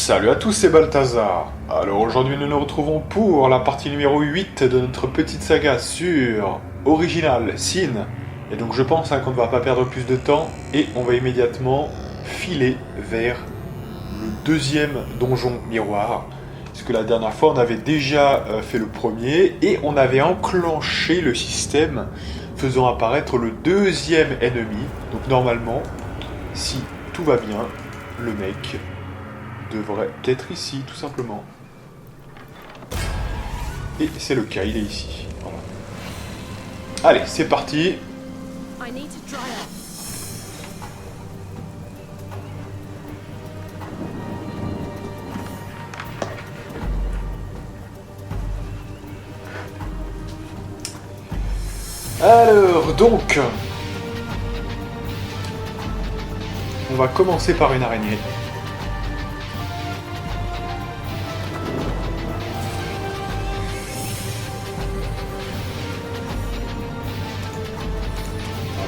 Salut à tous, c'est Balthazar. Alors aujourd'hui nous nous retrouvons pour la partie numéro 8 de notre petite saga sur Original Sin. Et donc je pense qu'on ne va pas perdre plus de temps et on va immédiatement filer vers le deuxième donjon miroir. Puisque la dernière fois on avait déjà fait le premier et on avait enclenché le système faisant apparaître le deuxième ennemi. Donc normalement, si tout va bien, le mec devrait être ici, tout simplement. Et c'est le cas, il est ici. Voilà. Allez, c'est parti. Alors, donc... on va commencer par une araignée.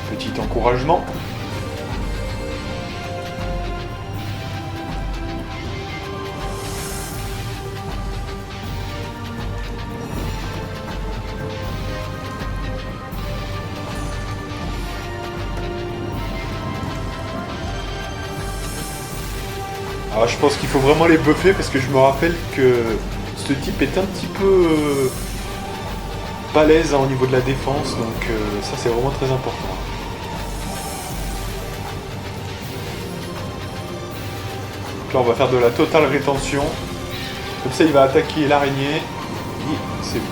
Petit encouragement. Alors je pense qu'il faut vraiment les buffer parce que je me rappelle que ce type est un petit peu balèze au niveau de la défense, donc ça c'est vraiment très important. Là on va faire de la totale rétention. Comme ça il va attaquer l'araignée. Et c'est bon.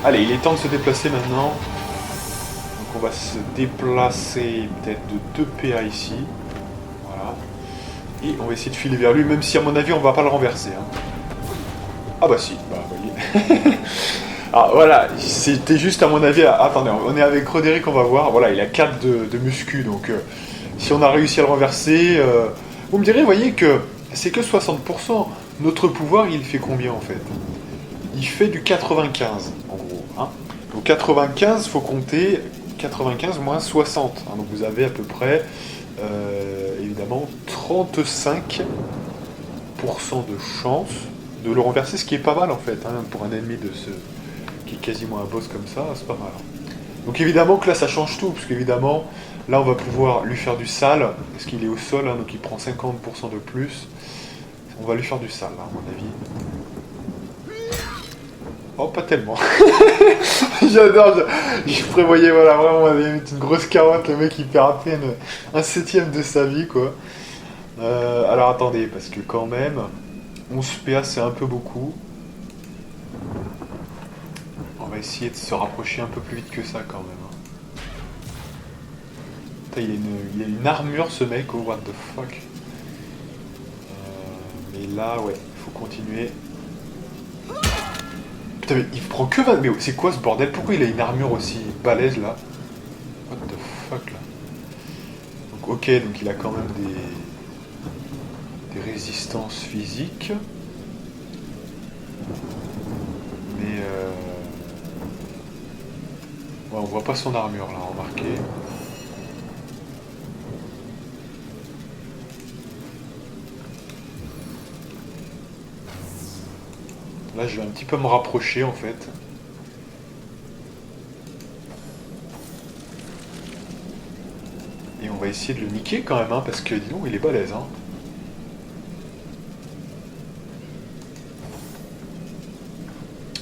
Allez, il est temps de se déplacer maintenant. Donc on va se déplacer peut-être de 2 PA ici. Voilà. Et on va essayer de filer vers lui, même si à mon avis on va pas le renverser. Hein. Ah bah si, bah vous voyez. Ah voilà, c'était juste à mon avis... Attendez, on est avec Roderick, on va voir. Voilà, il a 4 de muscu, donc si on a réussi à le renverser... Vous me direz, vous voyez que c'est que 60%. Notre pouvoir, il fait combien en fait? Il fait du 95, en gros. Hein. Donc 95, faut compter 95 moins 60. Hein. Donc vous avez à peu près, évidemment, 35% de chance de le renverser, ce qui est pas mal en fait. Hein, pour un ennemi de ce qui est quasiment un boss comme ça, c'est pas mal. Donc évidemment que là ça change tout, parce qu'évidemment, là on va pouvoir lui faire du sale, parce qu'il est au sol, hein, donc il prend 50% de plus. On va lui faire du sale, là, à mon avis. Oh, pas tellement. J'adore. Je prévoyais, voilà, vraiment, on avait mis une grosse carotte. Le mec, il perd à peine un septième de sa vie, quoi. Alors, attendez, parce que quand même, 11 PA, c'est un peu beaucoup. On va essayer de se rapprocher un peu plus vite que ça, quand même. Putain, il a une armure, ce mec, oh, what the fuck. Mais là, ouais, il faut continuer. Putain, mais il prend que 20... Mais c'est quoi ce bordel? Pourquoi il a une armure aussi balèze là? What the fuck là? Donc ok, donc il a quand même des résistances physiques. Mais ouais, on voit pas son armure là, remarquez. Là, je vais un petit peu me rapprocher en fait. Et on va essayer de le niquer quand même, hein, parce que dis donc, il est balèze. Hein.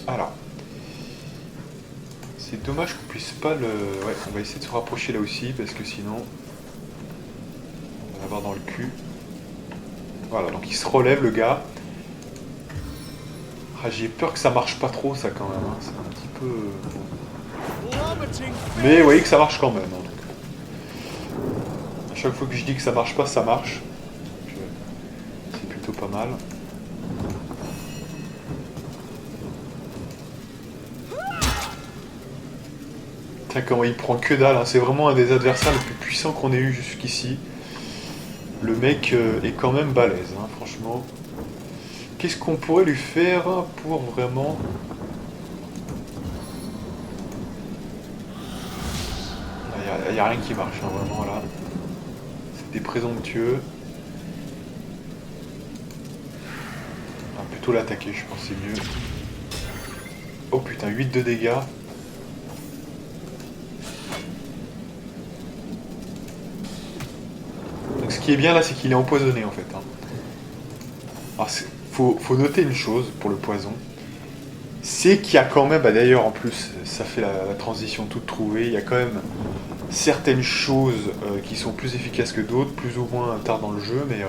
Alors. C'est dommage qu'on puisse pas le... Ouais, on va essayer de se rapprocher là aussi, parce que sinon... on va l'avoir dans le cul. Voilà, donc il se relève le gars. Ah, j'ai peur que ça marche pas trop ça quand même, hein. C'est un petit peu... Mais vous voyez que ça marche quand même. Hein, donc. À chaque fois que je dis que ça marche pas, ça marche. C'est plutôt pas mal. Tiens, comment il prend que dalle, hein. C'est vraiment un des adversaires les plus puissants qu'on ait eu jusqu'ici. Le mec est quand même balèze, hein, franchement. Qu'est-ce qu'on pourrait lui faire pour vraiment... Il n'y a rien qui marche, hein, vraiment, là. C'est des présomptueux. On va plutôt l'attaquer, je pense, c'est mieux. Oh putain, 8 de dégâts. Donc ce qui est bien là, c'est qu'il est empoisonné en fait, hein. Alors faut noter une chose pour le poison, c'est qu'il y a quand même, bah d'ailleurs en plus ça fait la transition toute trouvée, il y a quand même certaines choses qui sont plus efficaces que d'autres, plus ou moins tard dans le jeu, mais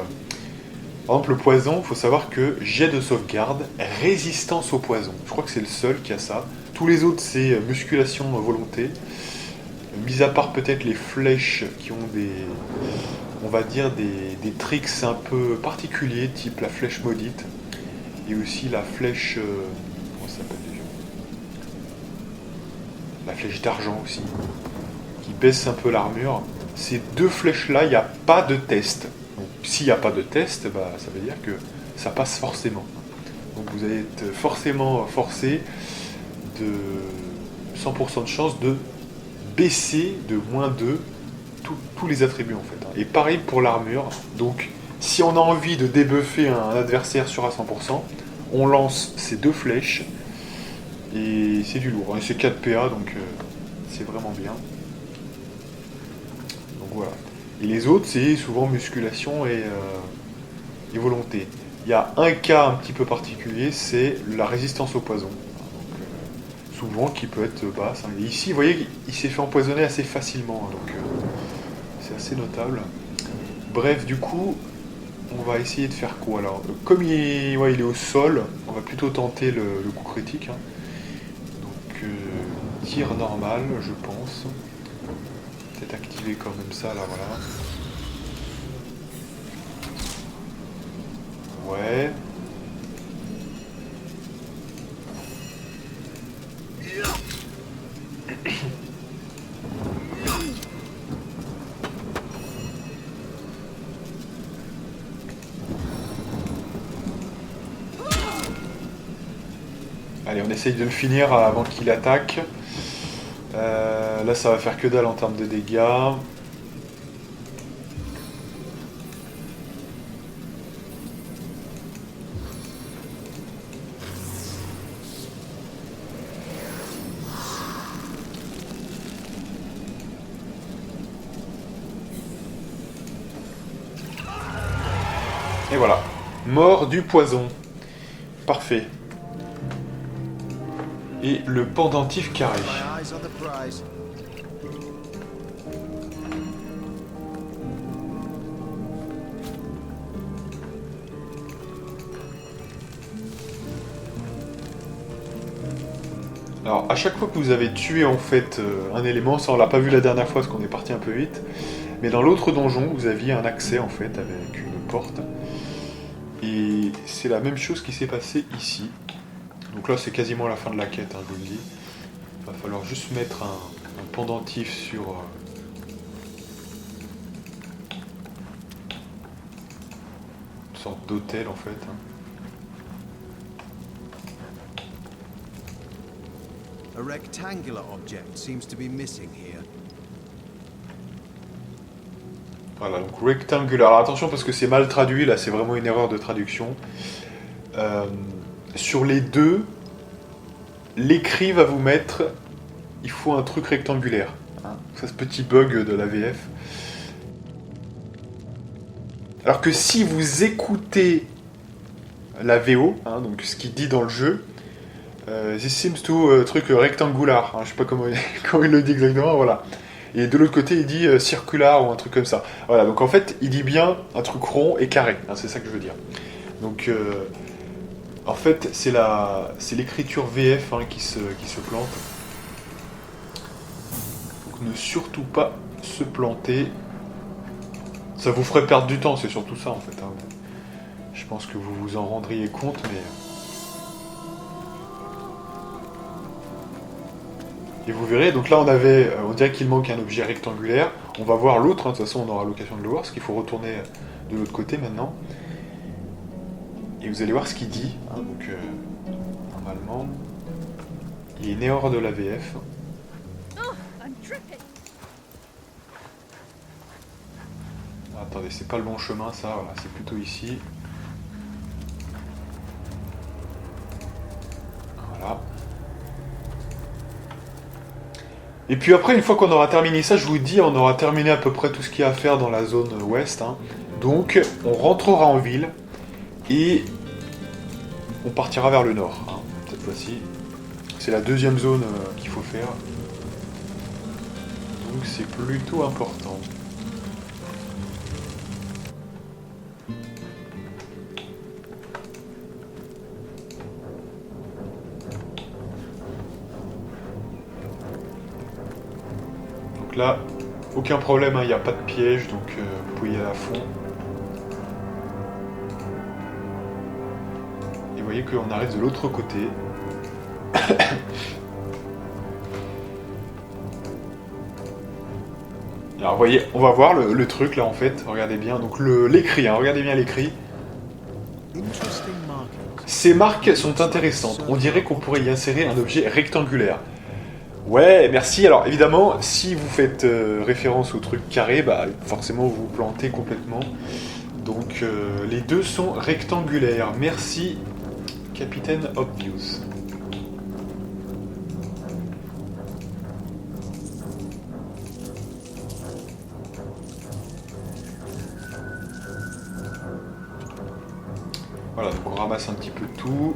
par exemple le poison, il faut savoir que jet de sauvegarde, résistance au poison, je crois que c'est le seul qui a ça, tous les autres c'est musculation volonté, mis à part peut-être les flèches qui ont des... on va dire des tricks un peu particuliers, type la flèche maudite, et aussi la flèche... comment ça s'appelle déjà? La flèche d'argent aussi, qui baisse un peu l'armure. Ces deux flèches-là, il n'y a pas de test. Donc s'il n'y a pas de test, bah, ça veut dire que ça passe forcément. Donc vous allez être forcément forcé de 100% de chance de baisser de moins 2 tous les attributs en fait. Et pareil pour l'armure. Donc si on a envie de débuffer un adversaire sur à 100%, on lance ces deux flèches et c'est du lourd. Et c'est 4 PA donc c'est vraiment bien. Donc voilà. Et les autres c'est souvent musculation et volonté. Il y a un cas un petit peu particulier, c'est la résistance au poison. Donc, souvent qui peut être basse. Et ici, vous voyez, il s'est fait empoisonner assez facilement. Donc c'est assez notable. Bref, du coup, on va essayer de faire quoi alors? Comme il est au sol, on va plutôt tenter le coup critique, hein. Donc, tir normal, je pense. Peut-être activer quand même ça, là, voilà. Ouais. Allez, on essaye de le finir avant qu'il attaque. Là, ça va faire que dalle en termes de dégâts. Et voilà. Mort du poison. Parfait. Et le pendentif carré. Alors, à chaque fois que vous avez tué en fait un élément, ça on l'a pas vu la dernière fois parce qu'on est parti un peu vite, mais dans l'autre donjon, vous aviez un accès en fait avec une porte. Et c'est la même chose qui s'est passée ici. Donc là, c'est quasiment la fin de la quête, hein, je vous le dis. Il va falloir juste mettre un pendentif sur... une sorte d'hôtel en fait, hein. A rectangular object seems to be missing here. Voilà, donc rectangular. Alors attention parce que c'est mal traduit, là c'est vraiment une erreur de traduction. Sur les deux, l'écrit va vous mettre, il faut un truc rectangulaire. Hein. Ça, ce petit bug de la VF. Alors que si vous écoutez la VO, hein, donc ce qu'il dit dans le jeu, this seems to truc rectangular. Hein, je sais pas comment il le dit exactement, voilà. Et de l'autre côté, il dit circular ou un truc comme ça. Voilà, donc en fait, il dit bien un truc rond et carré. Hein, c'est ça que je veux dire. Donc, en fait, c'est l'écriture VF hein, qui se plante. Donc, ne surtout pas se planter. Ça vous ferait perdre du temps, c'est surtout ça en fait. Hein. Je pense que vous vous en rendriez compte, mais... Et vous verrez, donc là on dirait qu'il manque un objet rectangulaire. On va voir l'autre, hein, de toute façon on aura l'occasion de le voir, parce qu'il faut retourner de l'autre côté maintenant. Et vous allez voir ce qu'il dit. Hein, donc normalement, il est né hors de la VF. Attendez, c'est pas le bon chemin ça, voilà, c'est plutôt ici. Voilà. Et puis après, une fois qu'on aura terminé ça, je vous dis, on aura terminé à peu près tout ce qu'il y a à faire dans la zone ouest. Hein. Donc, on rentrera en ville et on partira vers le nord, hein, cette fois-ci. C'est la deuxième zone qu'il faut faire. Donc, c'est plutôt important. Là, aucun problème, il n'y a pas de piège, donc vous pouvez y aller à fond. Et vous voyez qu'on arrive de l'autre côté. Alors vous voyez, on va voir le truc là en fait, regardez bien, donc l'écrit, hein, regardez bien l'écrit. Ces marques sont intéressantes, on dirait qu'on pourrait y insérer un objet rectangulaire. Ouais, merci. Alors évidemment, si vous faites référence au truc carré, bah forcément vous vous plantez complètement. Donc les deux sont rectangulaires. Merci, Capitaine Obvious. Voilà, donc on ramasse un petit peu tout.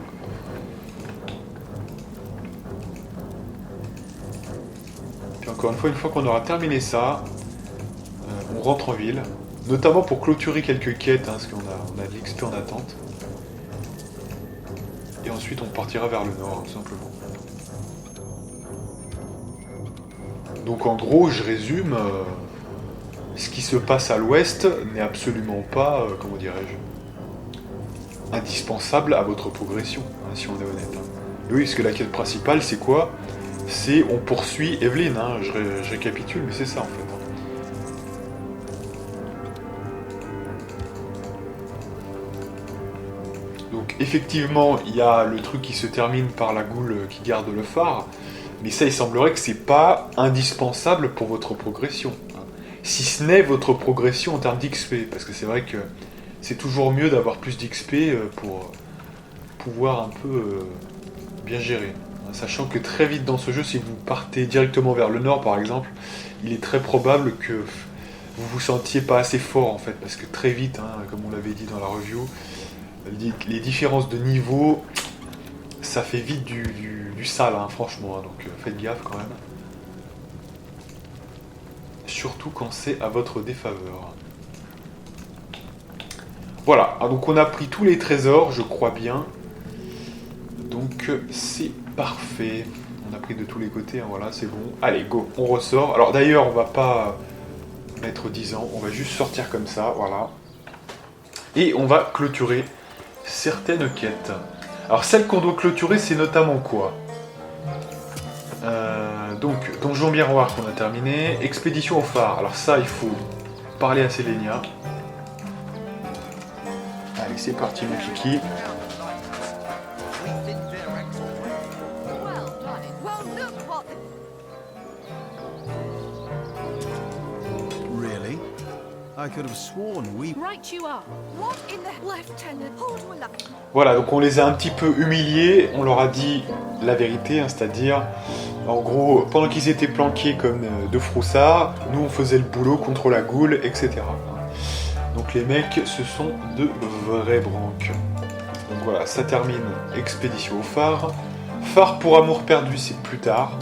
Puis encore une fois qu'on aura terminé ça, on rentre en ville, notamment pour clôturer quelques quêtes, hein, parce qu'on a de l'XP en attente. Et ensuite on partira vers le nord, tout simplement. Donc en gros, je résume, ce qui se passe à l'ouest n'est absolument pas, comment dirais-je, indispensable à votre progression, hein, si on est honnête. Hein. Et oui, parce que la quête principale, c'est quoi ? C'est on poursuit Evelyn, hein, je récapitule, mais c'est ça en fait. Donc effectivement, il y a le truc qui se termine par la goule qui garde le phare, mais ça il semblerait que c'est pas indispensable pour votre progression. Hein. Si ce n'est votre progression en termes d'XP, parce que c'est vrai que c'est toujours mieux d'avoir plus d'XP pour pouvoir un peu bien gérer. Sachant que très vite dans ce jeu, si vous partez directement vers le nord par exemple, il est très probable que vous vous sentiez pas assez fort en fait, parce que très vite, hein, comme on l'avait dit dans la review, les différences de niveau, ça fait vite du sale, hein, franchement, hein, donc faites gaffe quand même. Surtout quand c'est à votre défaveur. Voilà, donc on a pris tous les trésors, je crois bien. Donc c'est parfait. On a pris de tous les côtés, hein, voilà, c'est bon. Allez, go, on ressort. Alors d'ailleurs, on va pas mettre 10 ans, on va juste sortir comme ça, voilà. Et on va clôturer certaines quêtes. Alors celles qu'on doit clôturer, c'est notamment quoi ? Donc, Donjon Miroir qu'on a terminé. Expédition au phare. Alors ça, il faut parler à Selenia. Allez, c'est parti mon kiki. Really? I could have sworn we... Right you are. What in the lieutenant? Hold my luck. Voilà, donc on les a un petit peu humiliés, on leur a dit la vérité, hein, c'est-à-dire, en gros, pendant qu'ils étaient planqués comme deux froussards, nous on faisait le boulot contre la goule, etc. Donc les mecs, ce sont de vrais branques. Donc voilà, ça termine expédition au phare. Phare pour amour perdu, c'est plus tard.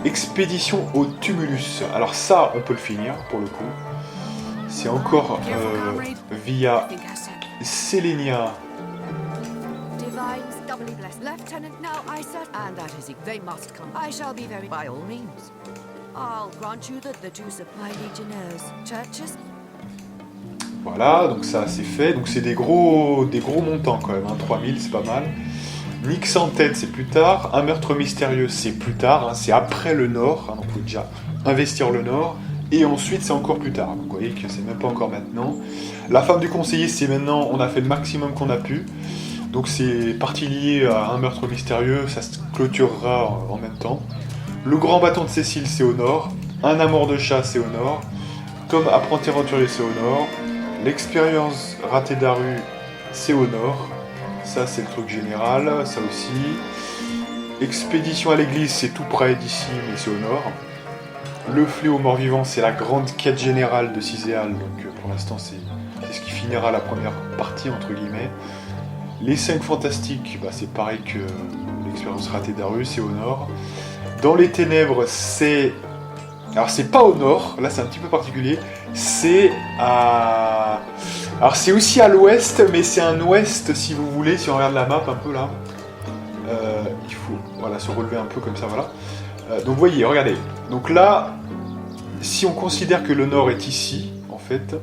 Expédition au tumulus. Alors ça, on peut le finir, pour le coup. C'est encore via Selenia. Divines doubly blessed. Lieutenant, now I said, and that is it. They must come. I shall be very, by all means. I'll grant you the two supply legionnaires. Churches. Voilà, donc ça c'est fait. Donc c'est des gros montants quand même. Hein. 3000, c'est pas mal. Nix en tête, c'est plus tard. Un meurtre mystérieux, c'est plus tard. Hein, c'est après le nord. Hein, donc vous pouvez déjà investir le nord. Et ensuite, c'est encore plus tard. Donc vous voyez que c'est même pas encore maintenant. La femme du conseiller, c'est maintenant. On a fait le maximum qu'on a pu. Donc c'est partie liée à un meurtre mystérieux. Ça se clôturera en même temps. Le grand bâton de Cécile, c'est au nord. Un amour de chat, c'est au nord. Tom apprenti aventurier, c'est au nord. L'expérience ratée d'Aru, c'est au nord. Ça, c'est le truc général, ça aussi. Expédition à l'église, c'est tout près d'ici, mais c'est au nord. Le fléau mort-vivant, c'est la grande quête générale de Ciséal, donc pour l'instant, c'est ce qui finira la première partie, entre guillemets. Les 5 fantastiques, bah, c'est pareil que l'expérience ratée d'Aru, c'est au nord. Dans les ténèbres, c'est... Alors, c'est pas au nord, là, c'est un petit peu particulier. C'est à... Alors c'est aussi à l'ouest, mais c'est un ouest si vous voulez, si on regarde la map un peu là. Il faut voilà, se relever un peu comme ça, voilà. Donc vous voyez, regardez. Donc là, si on considère que le nord est ici, en fait,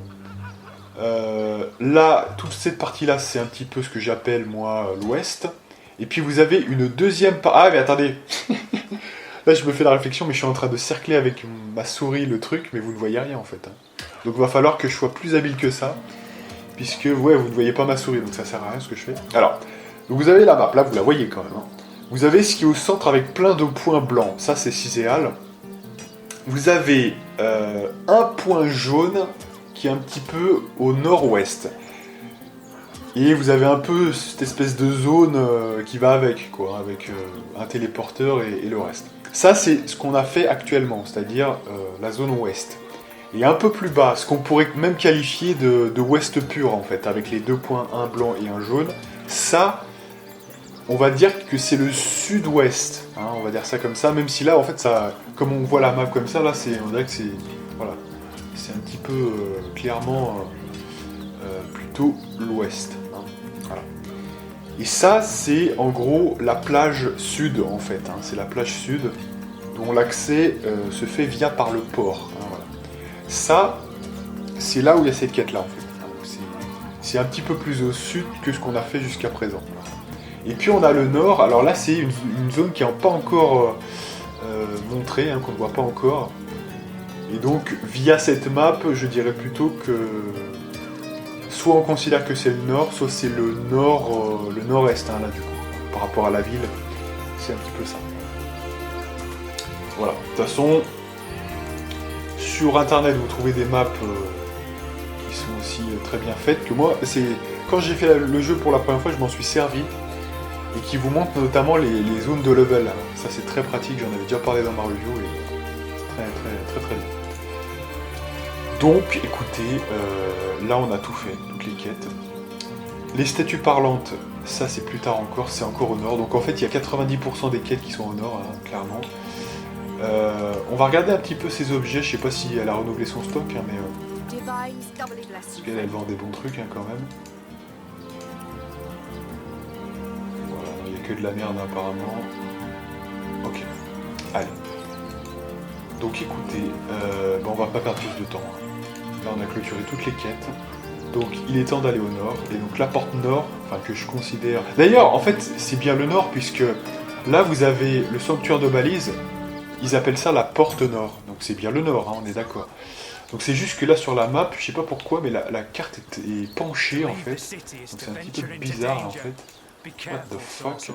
là, toute cette partie-là, c'est un petit peu ce que j'appelle, moi, l'ouest. Et puis vous avez une deuxième partie... Ah mais attendez. Là je me fais la réflexion, mais je suis en train de cercler avec ma souris le truc, mais vous ne voyez rien en fait. Donc il va falloir que je sois plus habile que ça. Puisque, ouais, vous ne voyez pas ma souris, donc ça sert à rien ce que je fais. Alors, donc vous avez la map, là vous la voyez quand même. Hein. Vous avez ce qui est au centre avec plein de points blancs, ça c'est Ciséal. Vous avez un point jaune qui est un petit peu au nord-ouest. Et vous avez un peu cette espèce de zone qui va avec, quoi, avec un téléporteur et le reste. Ça c'est ce qu'on a fait actuellement, c'est-à-dire la zone ouest. Et un peu plus bas, ce qu'on pourrait même qualifier de ouest pur en fait, avec les 2 points, un blanc et un jaune, ça, on va dire que c'est le sud-ouest, hein, on va dire ça comme ça, même si là en fait, ça, comme on voit la map comme ça, là on dirait que c'est, voilà, c'est un petit peu clairement plutôt l'ouest. Hein, voilà. Et ça, c'est en gros la plage sud en fait, hein, c'est la plage sud dont l'accès se fait via par le port. Hein, voilà. Ça, c'est là où il y a cette quête-là, en fait. C'est un petit peu plus au sud que ce qu'on a fait jusqu'à présent. Et puis on a le nord, alors là c'est une zone qui n'est pas encore montrée, hein, qu'on ne voit pas encore. Et donc, via cette map, je dirais plutôt que... Soit on considère que c'est le nord, soit c'est le nord, le nord-est, hein, là du coup. Par rapport à la ville, c'est un petit peu ça. Voilà, de toute façon... Sur internet, vous trouvez des maps qui sont aussi très bien faites. Que moi, c'est quand j'ai fait le jeu pour la première fois, je m'en suis servi et qui vous montre notamment les zones de level. Ça, c'est très pratique. J'en avais déjà parlé dans ma review et très bien. Donc, écoutez, là, on a tout fait, toutes les quêtes. Les statues parlantes, ça, c'est plus tard encore. C'est encore au nord. Donc, en fait, il y a 90% des quêtes qui sont au nord, hein, clairement. On va regarder un petit peu ces objets, je sais pas si elle a renouvelé son stock, hein, mais parce qu'elle vend des bons trucs hein, quand même. Voilà, il n'y a que de la merde apparemment. Ok, allez. Donc écoutez, on va pas perdre plus de temps. Là on a clôturé toutes les quêtes. Donc il est temps d'aller au nord. Et donc la porte nord, enfin que je considère... D'ailleurs, en fait, c'est bien le nord puisque là vous avez le sanctuaire de Balise. Ils appellent ça la porte nord, donc c'est bien le nord, hein, on est d'accord. Donc c'est juste que là sur la map, je sais pas pourquoi, mais la carte est penchée en fait. Donc c'est un petit peu bizarre en fait. What the fuck?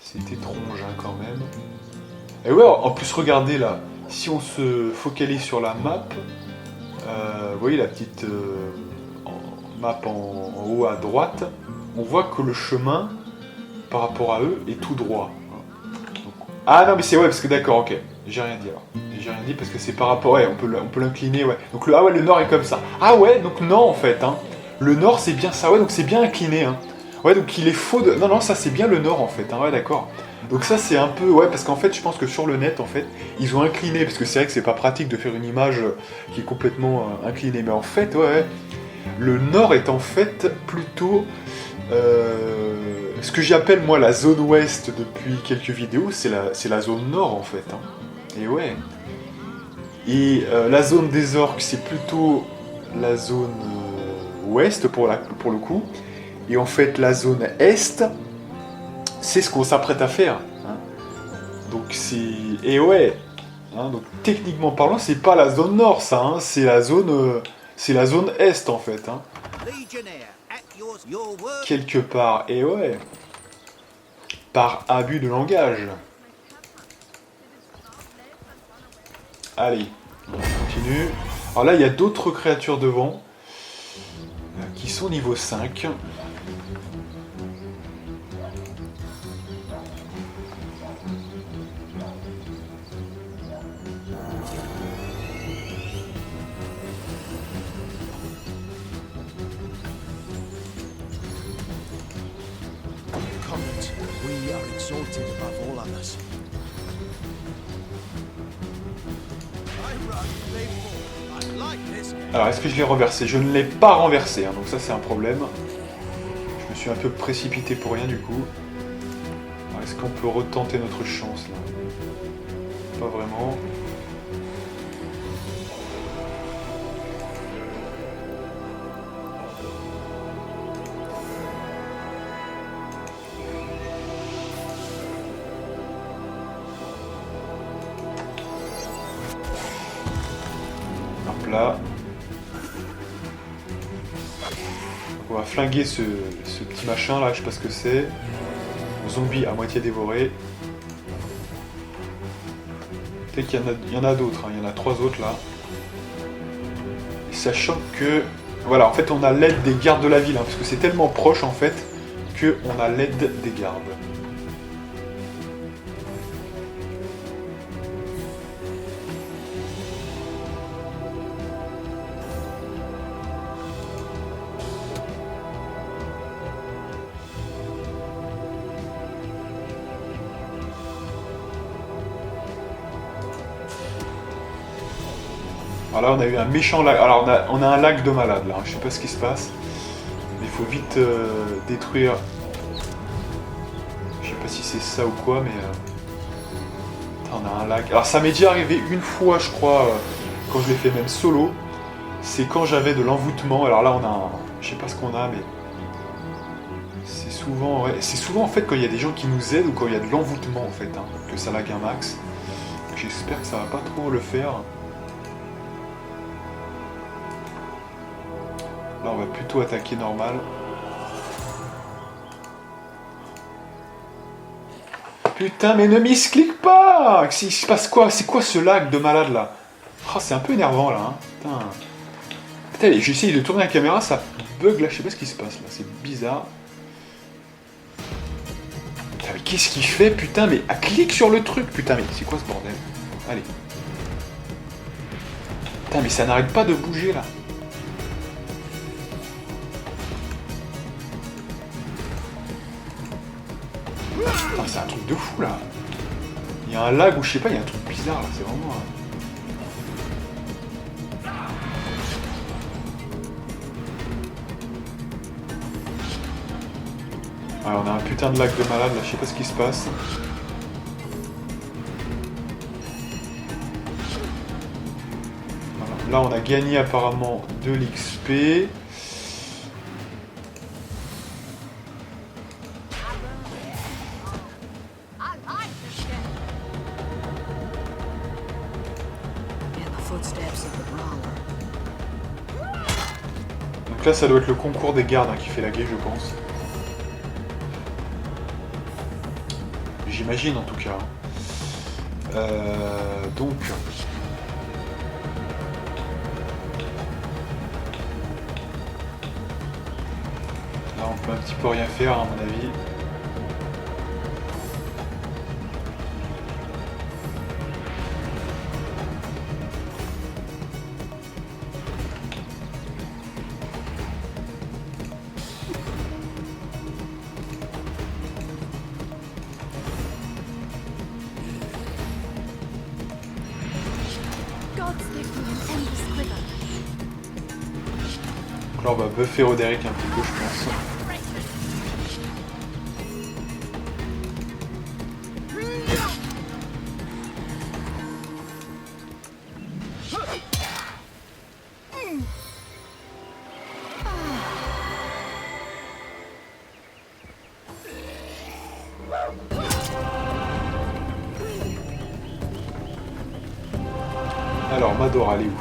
C'est étrange hein, quand même. Et ouais, en plus regardez là, si on se focalise sur la map, vous voyez la petite map en haut à droite, on voit que le chemin par rapport à eux est tout droit. Donc... Ah non mais c'est ouais parce que d'accord, ok. J'ai rien dit alors. J'ai rien dit parce que c'est par rapport... Ouais, on peut l'incliner, ouais. Donc le... Ah ouais, le nord est comme ça. Ah ouais, donc non en fait. Hein. Le nord c'est bien ça, ouais, donc c'est bien incliné. Hein. Ouais, donc il est faux de... Non, ça c'est bien le nord en fait. Hein. Ouais, d'accord. Donc ça c'est un peu... Ouais, parce qu'en fait je pense que sur le net en fait, ils ont incliné. Parce que c'est vrai que c'est pas pratique de faire une image qui est complètement inclinée. Mais en fait, ouais, le nord est en fait plutôt... Ce que j'appelle moi la zone ouest depuis quelques vidéos, c'est la zone nord en fait. Hein. Et ouais. Et la zone des orques, c'est plutôt la zone ouest pour le coup. Et en fait, la zone Est, c'est ce qu'on s'apprête à faire. Hein. Donc c'est... Et ouais, hein, donc techniquement parlant, c'est pas la zone Nord, ça. Hein, c'est la zone Est, en fait. Hein. Quelque part. Et ouais. Par abus de langage. Allez, on continue. Alors là, il y a d'autres créatures devant qui sont niveau 5. Comet, we are exalted above all others. Alors, est-ce que je l'ai renversé? Je ne l'ai pas renversé, hein, donc ça c'est un problème. Je me suis un peu précipité pour rien du coup. Est-ce qu'on peut retenter notre chance là? Pas vraiment. Hop là. On va flinguer ce petit machin là, je sais pas ce que c'est. Zombie à moitié dévoré. Peut-être qu'il y en a d'autres, hein. Il y en a 3 autres là. Et sachant que... Voilà, en fait on a l'aide des gardes de la ville, hein, parce que c'est tellement proche en fait, qu'on a l'aide des gardes. Alors là, on a eu un méchant lag. Alors, on a un lag de malade, là. Je sais pas ce qui se passe. Mais il faut vite détruire... Je sais pas si c'est ça ou quoi, mais... On a un lag. Alors, ça m'est déjà arrivé une fois, je crois, quand je l'ai fait même solo. C'est quand j'avais de l'envoûtement. Alors là, on a un... Je sais pas ce qu'on a, mais... C'est souvent... Ouais. C'est souvent, en fait, quand il y a des gens qui nous aident ou quand il y a de l'envoûtement, en fait, hein, que ça lag un max. J'espère que ça va pas trop le faire. Là, on va plutôt attaquer normal. Putain, mais ne misclique pas! Il se passe quoi? C'est quoi ce lag de malade, là? Oh, c'est un peu énervant, là. Hein. Putain. Putain, j'essaye de tourner la caméra, ça bug, là. Je sais pas ce qui se passe, là. C'est bizarre. Putain, mais qu'est-ce qu'il fait? Putain, mais... Ah, clique sur le truc! Putain, mais c'est quoi ce bordel? Allez. Putain, mais ça n'arrête pas de bouger, là. Putain, c'est un truc de fou là. Il y a un lag ou je sais pas, il y a un truc bizarre là, c'est vraiment... Alors, on a un putain de lag de malade là, je sais pas ce qui se passe. Voilà. Là on a gagné apparemment de l'XP. Donc là, ça doit être le concours des gardes hein, qui fait laguer, je pense. J'imagine en tout cas. Donc... Là, on peut un petit peu rien faire, à mon avis. Donc là, on va buffer Roderick un petit peu, je pense. Alors, Madora, elle est où?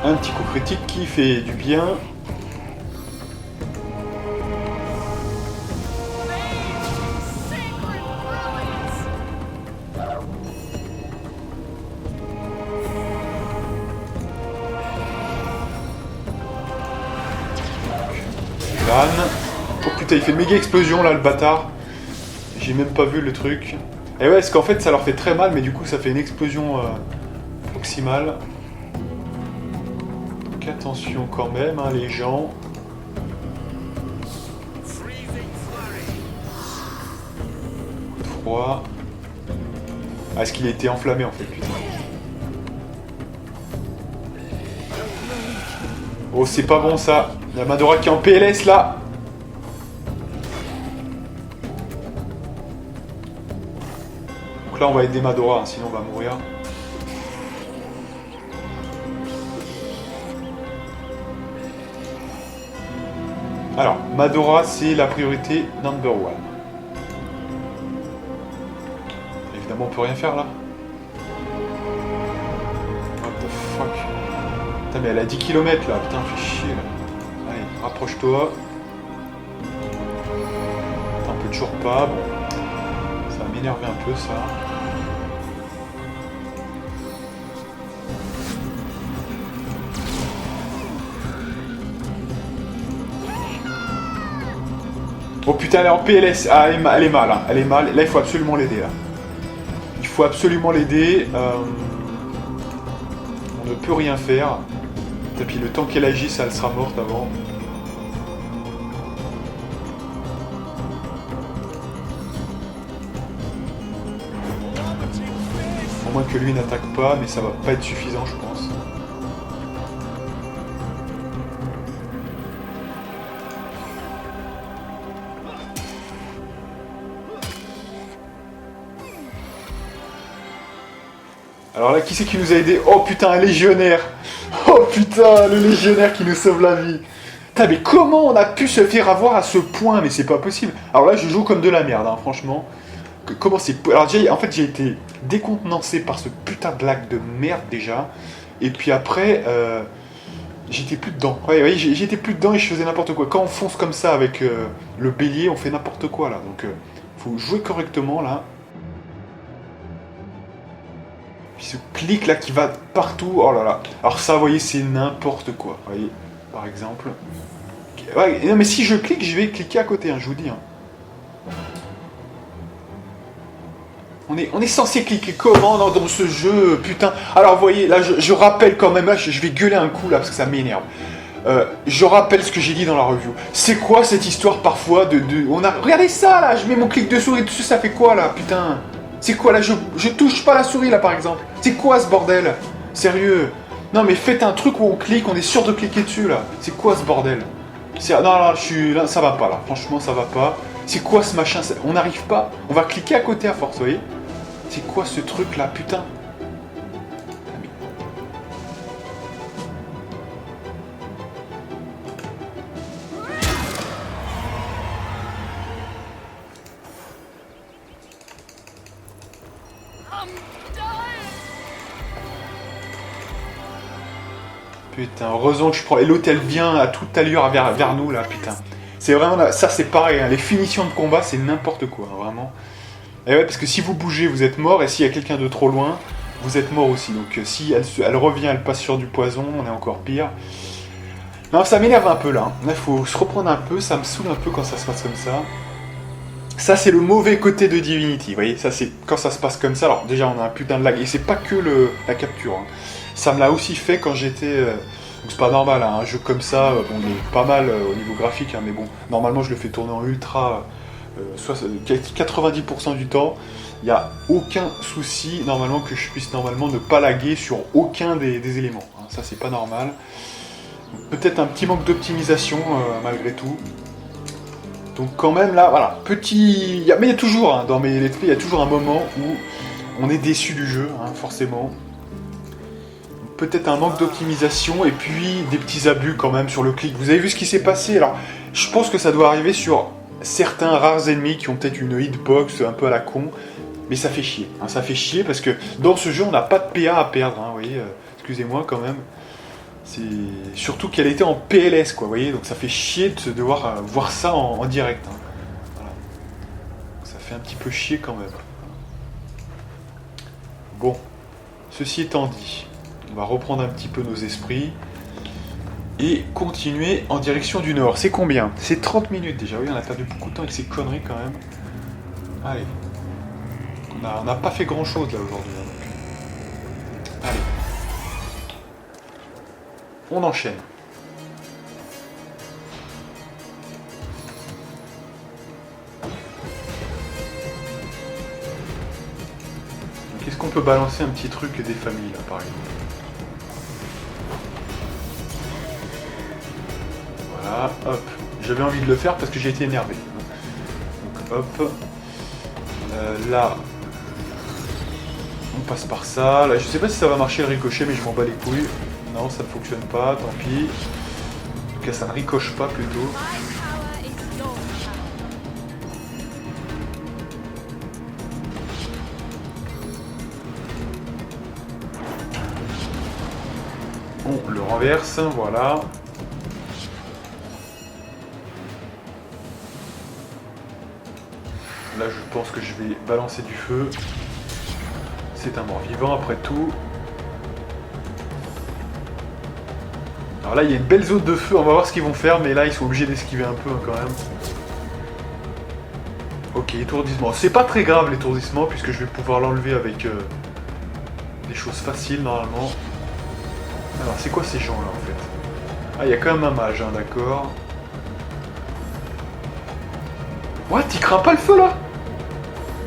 Un petit coup critique qui fait du bien. Oh putain, il fait méga explosion là, le bâtard. J'ai même pas vu le truc. Et ouais, parce qu'en fait, ça leur fait très mal, mais du coup, ça fait une explosion proximale. Donc attention quand même, hein, les gens. Froid. Ah, est-ce qu'il a été enflammé en fait, putain. Oh, c'est pas bon ça. Il y a Madora qui est en PLS là. Donc là, on va aider Madora, hein, sinon on va mourir. Alors, Madora, c'est la priorité number one. Évidemment, on peut rien faire là. What the fuck. Putain, mais elle a 10 km là. Putain, fais chier là. Allez, rapproche-toi. Putain, on peut toujours pas. Bon. Ça va m'énerver un peu ça. Oh putain, elle est en PLS. Ah, elle est mal, hein. Elle est mal. Là, il faut absolument l'aider. Là. Il faut absolument l'aider. On ne peut rien faire. Et puis le temps qu'elle agisse, elle sera morte avant. À moins que lui n'attaque pas, mais ça va pas être suffisant, je pense. Alors là, qui c'est qui nous a aidé? Oh putain, un légionnaire! Oh putain, le légionnaire qui nous sauve la vie! Putain, mais comment on a pu se faire avoir à ce point? Mais c'est pas possible. Alors là, je joue comme de la merde, hein, franchement. Comment c'est... Alors en fait, j'ai été décontenancé par ce putain de lag de merde déjà. Et puis après, j'étais plus dedans. Ouais, j'étais plus dedans et je faisais n'importe quoi. Quand on fonce comme ça avec le bélier, on fait n'importe quoi là. Donc, faut jouer correctement là. Ce clic là qui va partout, oh là là. Alors ça, vous voyez, c'est n'importe quoi. Vous voyez, par exemple. Ouais, non mais si je clique, je vais cliquer à côté, hein, je vous dis. Hein. On est censé cliquer comment dans ce jeu, putain. Alors vous voyez, là je rappelle quand même, là je vais gueuler un coup là parce que ça m'énerve. Je rappelle ce que j'ai dit dans la review. C'est quoi cette histoire parfois de... Regardez ça là, je mets mon clic de souris dessus, ça fait quoi là, putain? C'est quoi là, je touche pas la souris là par exemple. C'est quoi ce bordel? Sérieux? Non mais faites un truc où on clique, on est sûr de cliquer dessus là. C'est quoi ce bordel? Non là, là, ça va pas là, franchement ça va pas. C'est quoi ce machin? On n'arrive pas. On va cliquer à côté à force, vous voyez? C'est quoi ce truc là, putain? Putain, heureusement que je prends... Et l'autre, elle vient à toute allure vers nous, là, putain. C'est vraiment... Ça, c'est pareil, hein. Les finitions de combat, c'est n'importe quoi, hein, vraiment. Et ouais, parce que si vous bougez, vous êtes mort, et s'il y a quelqu'un de trop loin, vous êtes mort aussi. Donc, si elle revient, elle passe sur du poison, on est encore pire. Non, ça m'énerve un peu, là. Hein. Là, il faut se reprendre un peu, ça me saoule un peu quand ça se passe comme ça. Ça, c'est le mauvais côté de Divinity, vous voyez. Ça, c'est quand ça se passe comme ça. Alors, déjà, on a un putain de lag, et c'est pas que la capture, hein. Ça me l'a aussi fait quand j'étais... donc c'est pas normal, hein, un jeu comme ça, bon, il est pas mal au niveau graphique, hein, mais bon, normalement je le fais tourner en ultra 90% du temps. Il n'y a aucun souci, normalement, que je puisse normalement ne pas laguer sur aucun des éléments. Hein, ça, c'est pas normal. Peut-être un petit manque d'optimisation, malgré tout. Donc quand même, là, voilà, petit... Mais il y a toujours, hein, dans mes let's play, il y a toujours un moment où on est déçu du jeu, hein, forcément. Peut-être un manque d'optimisation et puis des petits abus quand même sur le clic. Vous avez vu ce qui s'est passé? Alors, je pense que ça doit arriver sur certains rares ennemis qui ont peut-être une hitbox un peu à la con, mais ça fait chier. Hein, ça fait chier parce que dans ce jeu, on n'a pas de PA à perdre. Hein, vous voyez, excusez-moi quand même. C'est surtout qu'elle était en PLS, quoi. Vous voyez, donc ça fait chier de devoir voir ça en direct. Hein. Voilà. Ça fait un petit peu chier quand même. Bon, ceci étant dit, on va reprendre un petit peu nos esprits et continuer en direction du nord. C'est combien? C'est 30 minutes déjà. Oui, on a perdu beaucoup de temps avec ces conneries quand même. Allez. On n'a pas fait grand chose là aujourd'hui. Hein, allez. On enchaîne. Est-ce qu'on peut balancer un petit truc des familles là par exemple? Voilà, hop. J'avais envie de le faire parce que j'ai été énervé. Donc hop. Là. On passe par ça. Là, je sais pas si ça va marcher le ricochet, mais je m'en bats les couilles. Non, ça ne fonctionne pas, tant pis. En tout cas, ça ne ricoche pas plutôt. On le renverse, voilà. Là, je pense que je vais balancer du feu. C'est un mort-vivant après tout. Alors là, il y a une belle zone de feu, on va voir ce qu'ils vont faire, mais là, ils sont obligés d'esquiver un peu hein, quand même. Ok, étourdissement. C'est pas très grave l'étourdissement, puisque je vais pouvoir l'enlever avec des choses faciles normalement. Alors, c'est quoi ces gens-là en fait? Ah, il y a quand même un mage, hein, d'accord. What? Il craint pas le feu là?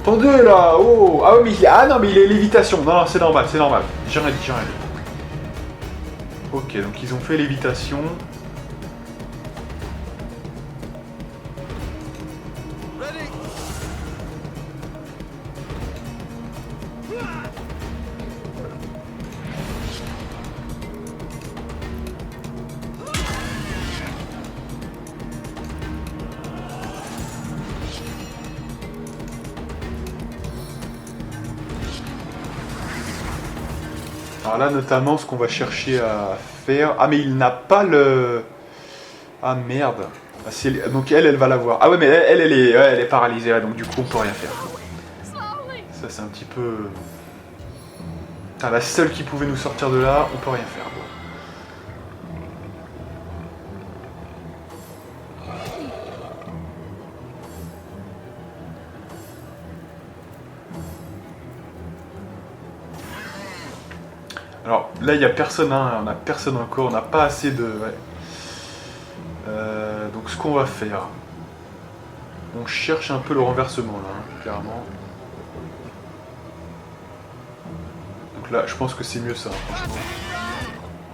Attendez là, oh! Ah oui, mais ah non, mais il est lévitation. Non, non, c'est normal, c'est normal. J'ai rien dit, j'ai rien dit. Ok, donc ils ont fait lévitation. Alors là, notamment, ce qu'on va chercher à faire... Ah, mais il n'a pas le... Ah, merde. Ah, donc elle va l'avoir. Ah ouais, mais elle est paralysée, là, donc du coup, on peut rien faire. Ça, c'est un petit peu... Putain, la seule qui pouvait nous sortir de là, on peut rien faire. Alors là, il n'y a personne, hein, on n'a personne encore, on n'a pas assez de... Ouais. Donc ce qu'on va faire, on cherche un peu le renversement là, hein, clairement. Donc là, je pense que c'est mieux ça, franchement.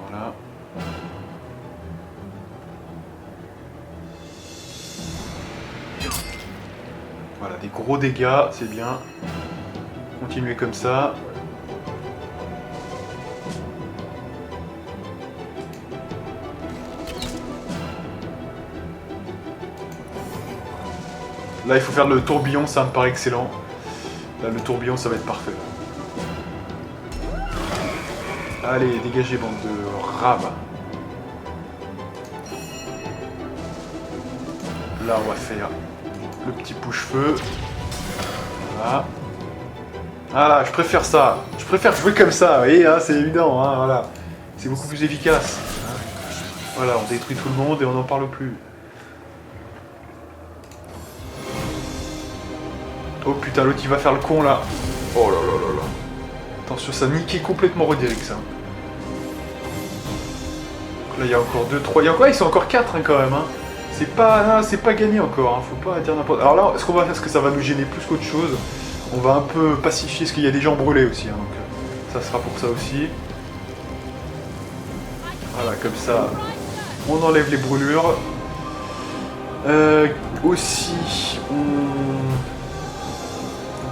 Voilà. Voilà, des gros dégâts, c'est bien. Continuez comme ça. Là, il faut faire le tourbillon, ça me paraît excellent. Là, le tourbillon, ça va être parfait. Allez, dégagez, bande de rames. Là, on va faire le petit push-feu. Voilà. Voilà, je préfère ça. Je préfère jouer comme ça, vous voyez, hein, c'est évident. Hein, voilà. C'est beaucoup plus efficace. Hein. Voilà, on détruit tout le monde et on n'en parle plus. Oh putain, l'autre il va faire le con là. Oh là là là là. Attention, ça niquait complètement Roderick ça. Donc là il y a encore 2, 3. Il y a encore, ils sont encore 4 hein, quand même. Hein. C'est pas gagné encore, hein. Faut pas dire n'importe. Alors là, ce qu'on va faire, parce que ça va nous gêner plus qu'autre chose, on va un peu pacifier, parce qu'il y a des gens brûlés aussi. Hein, donc ça sera pour ça aussi. Voilà, comme ça, on enlève les brûlures. Aussi, on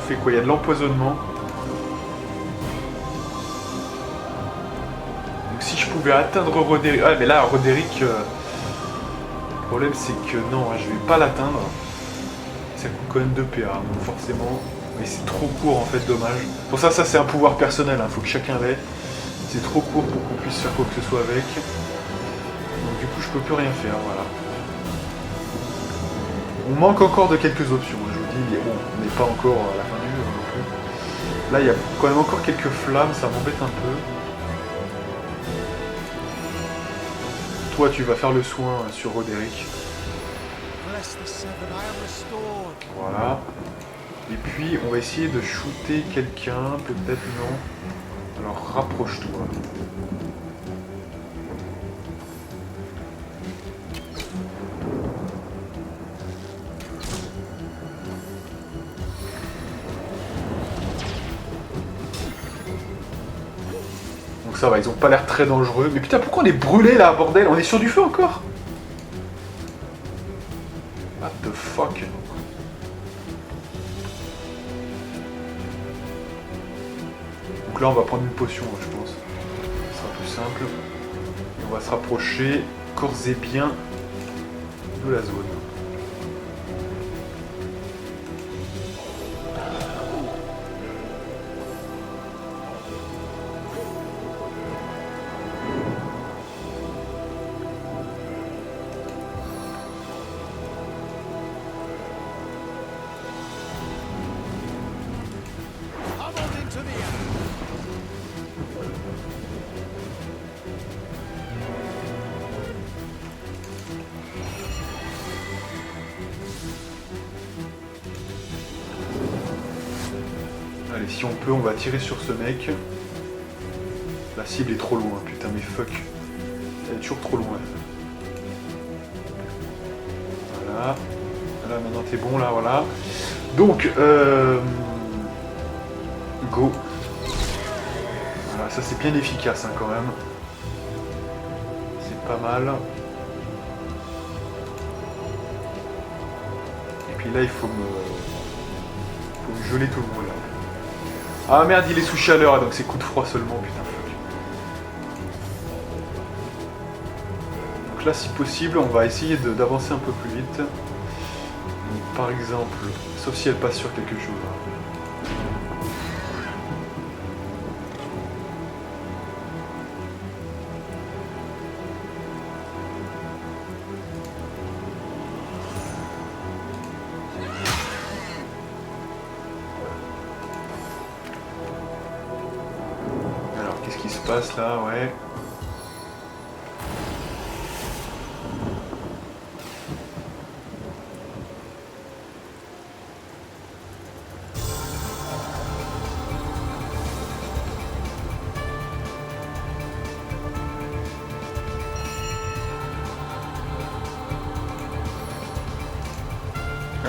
fait quoi? Il y a de l'empoisonnement. Donc si je pouvais atteindre Roderick... Ah mais là Roderick... le problème c'est que non, hein, je vais pas l'atteindre. Ça coûte quand même 2 PA, donc forcément. Mais c'est trop court en fait, dommage. Pour ça c'est un pouvoir personnel, faut que chacun l'ait. C'est trop court pour qu'on puisse faire quoi que ce soit avec. Donc du coup je peux plus rien faire, voilà. On manque encore de quelques options, je vous dis, bon, on n'est pas encore à la fin du jeu non plus. Là il y a quand même encore quelques flammes, ça m'embête un peu. Toi tu vas faire le soin sur Roderick. Voilà. Et puis on va essayer de shooter quelqu'un, peut-être non. Alors rapproche-toi. Donc ça va, ils ont pas l'air très dangereux. Mais putain, pourquoi on est brûlé là, bordel? On est sur du feu encore? What the fuck? Donc là on va prendre une potion, je pense. Ce sera plus simple. Et on va se rapprocher corps et bien de la zone. Allez, si on peut, on va tirer sur ce mec. La cible est trop loin, putain, mais fuck. Elle est toujours trop loin. Voilà. Là, maintenant, t'es bon, là, voilà. Donc, go. Voilà, ça, c'est bien efficace, hein, quand même. C'est pas mal. Et puis là, il faut me geler tout le monde, là. Ah merde, il est sous chaleur, donc c'est coup de froid seulement, putain, fuck. Donc là, si possible, on va essayer d'avancer un peu plus vite. Donc, par exemple, sauf si elle passe sur quelque chose. Qu'est-ce qui se passe là, ouais.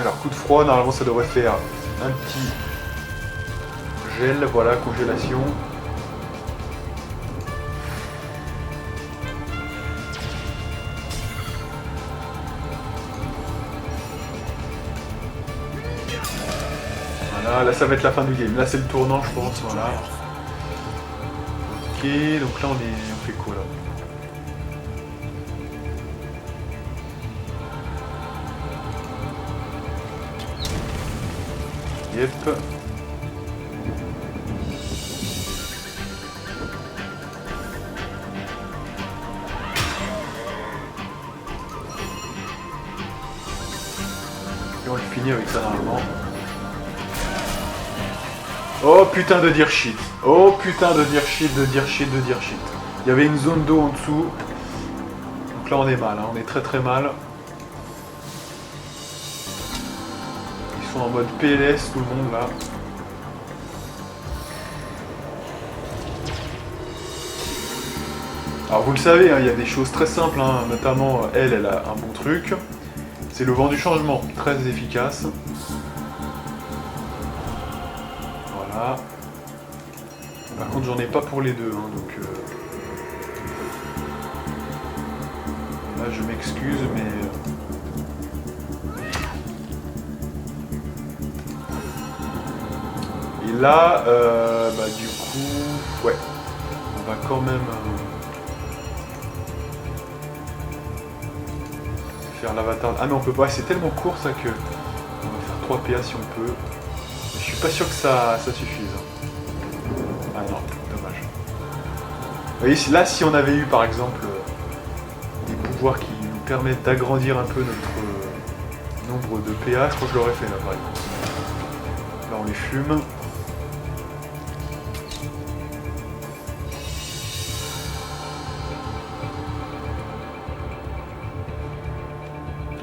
Alors coup de froid, normalement ça devrait faire un petit gel, voilà, congélation. Voilà, là ça va être la fin du game. Là c'est le tournant, je pense. Voilà. Ok, donc là on fait quoi là? Yep. Et on le finit avec ça normalement. Oh putain de dire shit. Oh putain de dire shit, de dire shit, de dire shit. Il y avait une zone d'eau en dessous. Donc là on est mal, hein. On est très très mal. Ils sont en mode PLS tout le monde là. Alors vous le savez, hein, il y a des choses très simples, hein, notamment elle a un bon truc. C'est le vent du changement, très efficace. Voilà. Par contre j'en ai pas pour les deux, hein, donc là je m'excuse mais... Et là, bah du coup, ouais, on va quand même faire l'avatar. Ah mais on peut pas, c'est tellement court ça que on va faire 3 PA si on peut. Je suis pas sûr que ça suffise. Ah non, dommage. Vous voyez, là si on avait eu par exemple des pouvoirs qui nous permettent d'agrandir un peu notre nombre de PA, je crois que je l'aurais fait là par exemple. Là on les fume.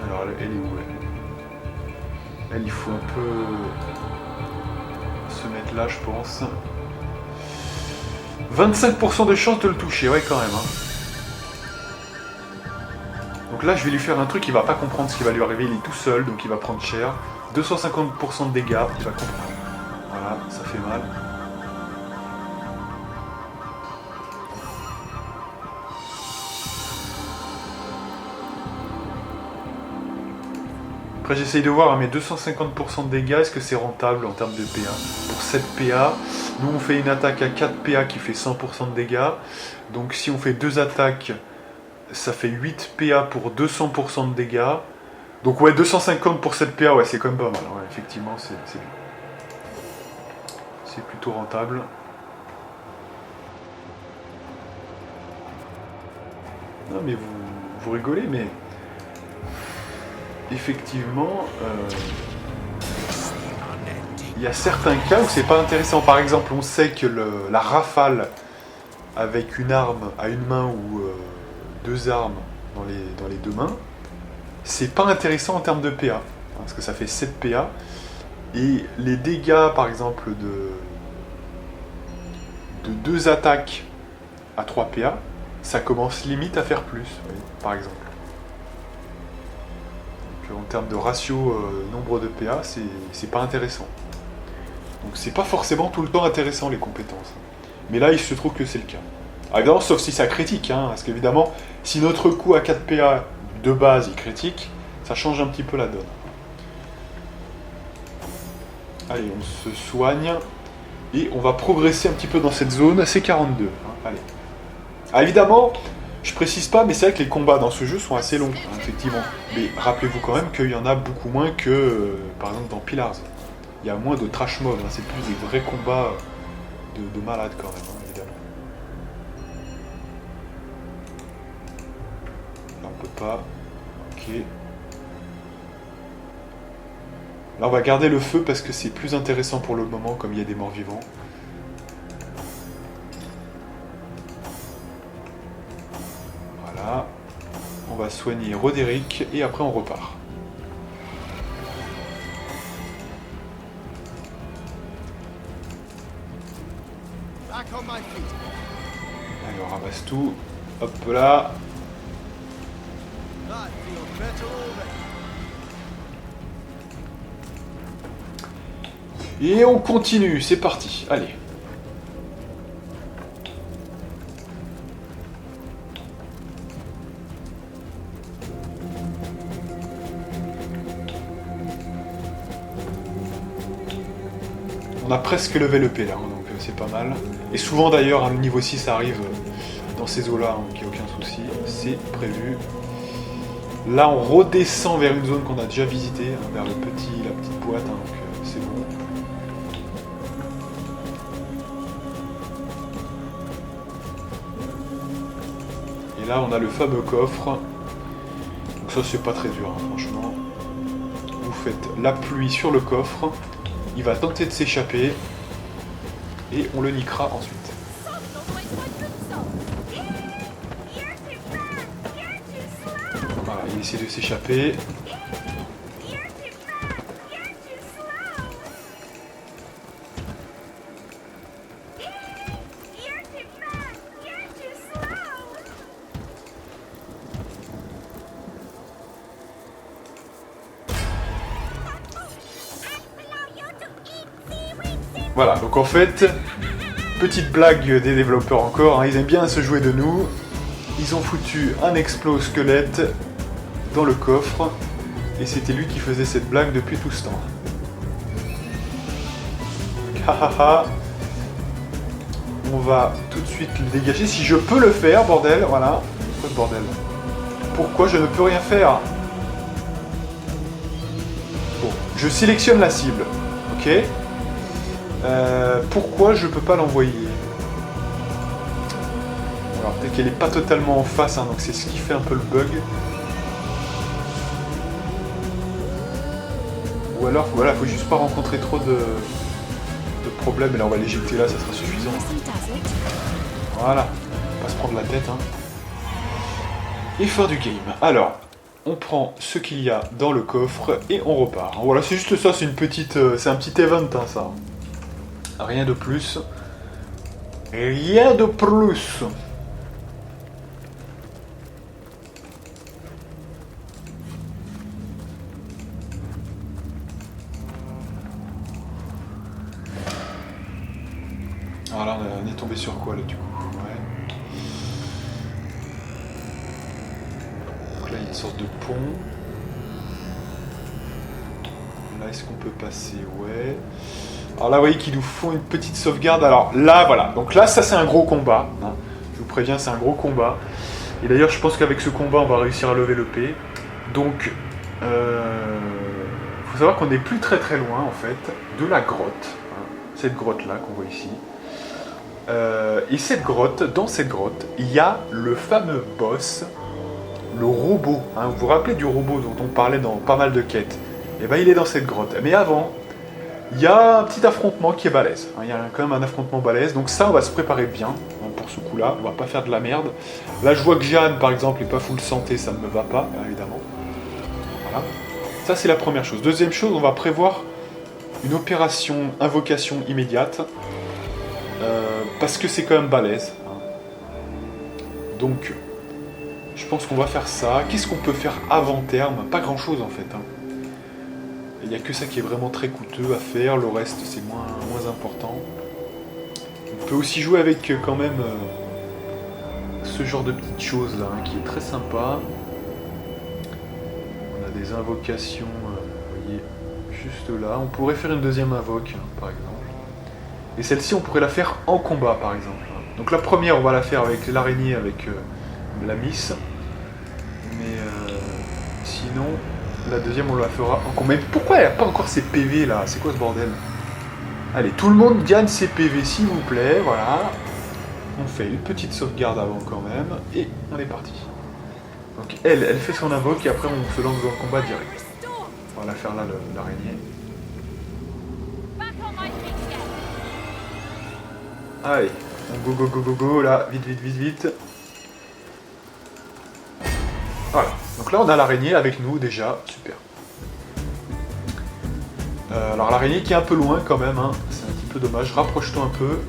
Alors elle est où elle, il faut un peu se mettre là je pense. 25% de chance de le toucher, ouais quand même. Hein. Donc là je vais lui faire un truc, il va pas comprendre ce qui va lui arriver, il est tout seul, donc il va prendre cher. 250% de dégâts, il va comprendre. Voilà, ça fait mal. Après j'essaye de voir, hein, mais 250% de dégâts, est-ce que c'est rentable en termes de PA? Pour 7 PA, nous on fait une attaque à 4 PA qui fait 100% de dégâts. Donc si on fait 2 attaques, ça fait 8 PA pour 200% de dégâts. Donc ouais, 250 pour 7 PA, ouais, c'est quand même pas mal. Ouais, effectivement, c'est plutôt rentable. Non mais vous rigolez, mais... Effectivement, il y a certains cas où c'est pas intéressant. Par exemple, on sait que la rafale avec une arme à une main ou 2 armes dans les 2 mains, c'est pas intéressant en termes de PA, hein, parce que ça fait 7 PA. Et les dégâts, par exemple, de 2 attaques à 3 PA, ça commence limite à faire plus, vous voyez, par exemple. En termes de ratio nombre de PA, c'est pas intéressant. Donc c'est pas forcément tout le temps intéressant les compétences. Mais là il se trouve que c'est le cas. Ah, évidemment, sauf si ça critique, hein, parce qu'évidemment, si notre coup à 4 PA de base il critique, ça change un petit peu la donne. Allez, on se soigne. Et on va progresser un petit peu dans cette zone, c'est 42. Hein, allez. Ah évidemment, je précise pas, mais c'est vrai que les combats dans ce jeu sont assez longs, hein, effectivement. Mais rappelez-vous quand même qu'il y en a beaucoup moins que, par exemple, dans Pillars. Il y a moins de trash mob, hein, c'est plus des vrais combats de malades quand même, hein, évidemment. Là, on peut pas. Ok. Là, on va garder le feu parce que c'est plus intéressant pour le moment, comme il y a des morts vivants. On va soigner Roderick et après on repart. Allez, on ramasse tout. Hop là. Et on continue, c'est parti. Allez. On a presque levé le P là, hein, donc c'est pas mal. Et souvent d'ailleurs, hein, le niveau 6 ça arrive dans ces eaux là, donc il n'y a aucun souci, c'est prévu. Là on redescend vers une zone qu'on a déjà visitée, hein, vers la petite boîte, hein, donc c'est bon. Et là on a le fameux coffre. Donc ça c'est pas très dur, hein, franchement. Vous faites l'appui sur le coffre. Il va tenter de s'échapper et on le niquera ensuite. Voilà, il essaie de s'échapper. Voilà, donc en fait, petite blague des développeurs encore, hein, ils aiment bien se jouer de nous. Ils ont foutu un explosquelette dans le coffre, et c'était lui qui faisait cette blague depuis tout ce temps. Hahaha. On va tout de suite le dégager, si je peux le faire, bordel, voilà. Quoi de bordel? Pourquoi je ne peux rien faire? Bon, Je sélectionne la cible. Ok. Pourquoi je peux pas l'envoyer? Alors peut-être qu'elle est pas totalement en face, hein, donc c'est ce qui fait un peu le bug. Ou alors, voilà, faut juste pas rencontrer trop de problèmes. Et là, on va l'éjecter là, ça sera suffisant. Voilà, pas se prendre la tête. Hein. Et fin du game. Alors, on prend ce qu'il y a dans le coffre et on repart. Voilà, c'est juste ça, c'est une petite, c'est un petit event, hein, ça. Rien de plus. Rien de plus. Voilà, on est tombé sur quoi là du coup? Ouais. Donc là il y a une sorte de pont. Là est-ce qu'on peut passer? Ouais. Alors là vous voyez qu'ils nous font une petite sauvegarde. Alors là voilà, donc là ça c'est un gros combat. Hein. Je vous préviens, c'est un gros combat. Et d'ailleurs je pense qu'avec ce combat on va réussir à lever le P. Donc faut savoir qu'on n'est plus très loin en fait de la grotte. Hein. Cette grotte là qu'on voit ici. Et cette grotte, dans cette grotte, il y a le fameux boss, le robot. Hein. Vous vous rappelez du robot dont on parlait dans pas mal de quêtes? Et bien il est dans cette grotte. Mais avant, il y a un petit affrontement qui est balèze. Hein. Il y a quand même un affrontement balèze. Donc ça, on va se préparer bien hein, pour ce coup-là. On va pas faire de la merde. Là, je vois que Jeanne, par exemple, n'est pas full santé. Ça ne me va pas, évidemment. Voilà. Ça, c'est la première chose. Deuxième chose, on va prévoir une opération invocation immédiate. Parce que c'est quand même balèze. Hein. Donc, je pense qu'on va faire ça. Qu'est-ce qu'on peut faire avant terme? Pas grand-chose en fait. Hein. Il n'y a que ça qui est vraiment très coûteux à faire. Le reste, c'est moins important. On peut aussi jouer avec quand même ce genre de petites choses là, hein, qui est très sympa. On a des invocations, vous voyez, juste là. On pourrait faire une deuxième invoque, hein, par exemple. Et celle-ci, on pourrait la faire en combat, par exemple. Donc la première, on va la faire avec l'araignée, avec la miss. Mais sinon, la deuxième, on la fera en combat. Mais pourquoi elle n'a pas encore ses PV, là? C'est quoi ce bordel? Allez, tout le monde gagne ses PV, s'il vous plaît. Voilà. On fait une petite sauvegarde avant, quand même. Et on est parti. Donc elle fait son invoque, et après, on se lance dans le combat direct. On va la faire là, l'araignée. Allez, on go, là, vite. Voilà, donc là on a l'araignée avec nous déjà, super. Alors l'araignée qui est un peu loin quand même, hein. C'est un petit peu dommage, rapproche-toi un peu.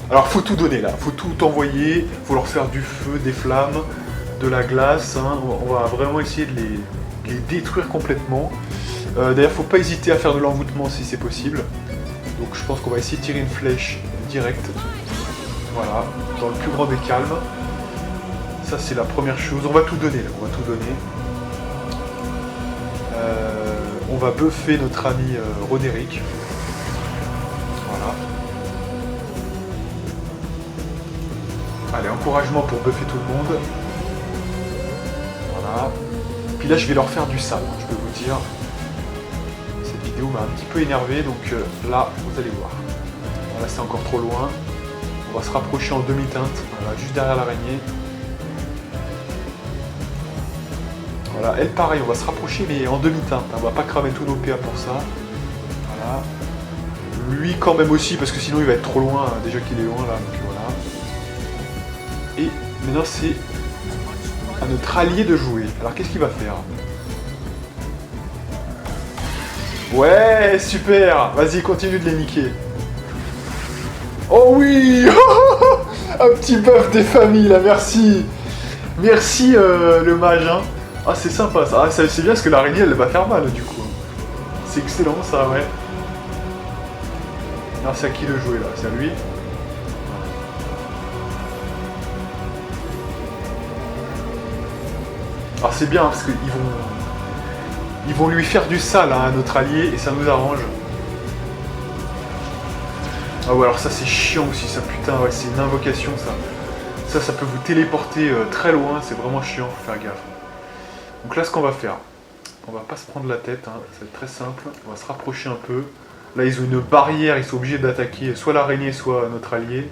Alors faut tout donner là, faut tout envoyer, faut leur faire du feu, des flammes, de la glace, hein. On va vraiment essayer de les détruire complètement. D'ailleurs faut pas hésiter à faire de l'envoûtement si c'est possible. Donc je pense qu'on va essayer de tirer une flèche directe. Voilà, dans le plus grand des calmes. Ça c'est la première chose. On va tout donner là, on va tout donner. On va buffer notre ami Roderick. Voilà. Allez, encouragement pour buffer tout le monde. Voilà. Puis là je vais leur faire du sale, je peux vous dire. Cette vidéo m'a un petit peu énervé, donc là, vous allez voir. Là c'est encore trop loin. On va se rapprocher en demi-teinte, voilà, juste derrière l'araignée. Voilà, elle pareil, on va se rapprocher mais en demi-teinte. On va pas cramer tous nos PA pour ça. Voilà. Lui quand même aussi, parce que sinon il va être trop loin, hein, déjà qu'il est loin là, donc voilà. Et maintenant c'est à notre allié de jouer. Alors qu'est-ce qu'il va faire? Ouais, super! Vas-y, continue de les niquer. Oh oui. Un petit buff des familles là, merci. Merci le mage. Hein. Ah c'est sympa ça. Ah, c'est bien parce que l'araignée elle va faire mal du coup. C'est excellent ça, ouais. Alors c'est à qui de jouer là? C'est à lui. Alors c'est bien parce qu'ils vont lui faire du sale hein, à notre allié et ça nous arrange. Ah ouais, alors ça c'est chiant aussi, ça putain, ouais, c'est une invocation ça. Ça peut vous téléporter très loin, c'est vraiment chiant, faut faire gaffe. Donc là ce qu'on va faire, On va pas se prendre la tête, hein. Ça va être très simple. On va se rapprocher un peu. Là, ils ont une barrière, ils sont obligés d'attaquer soit l'araignée, soit notre allié.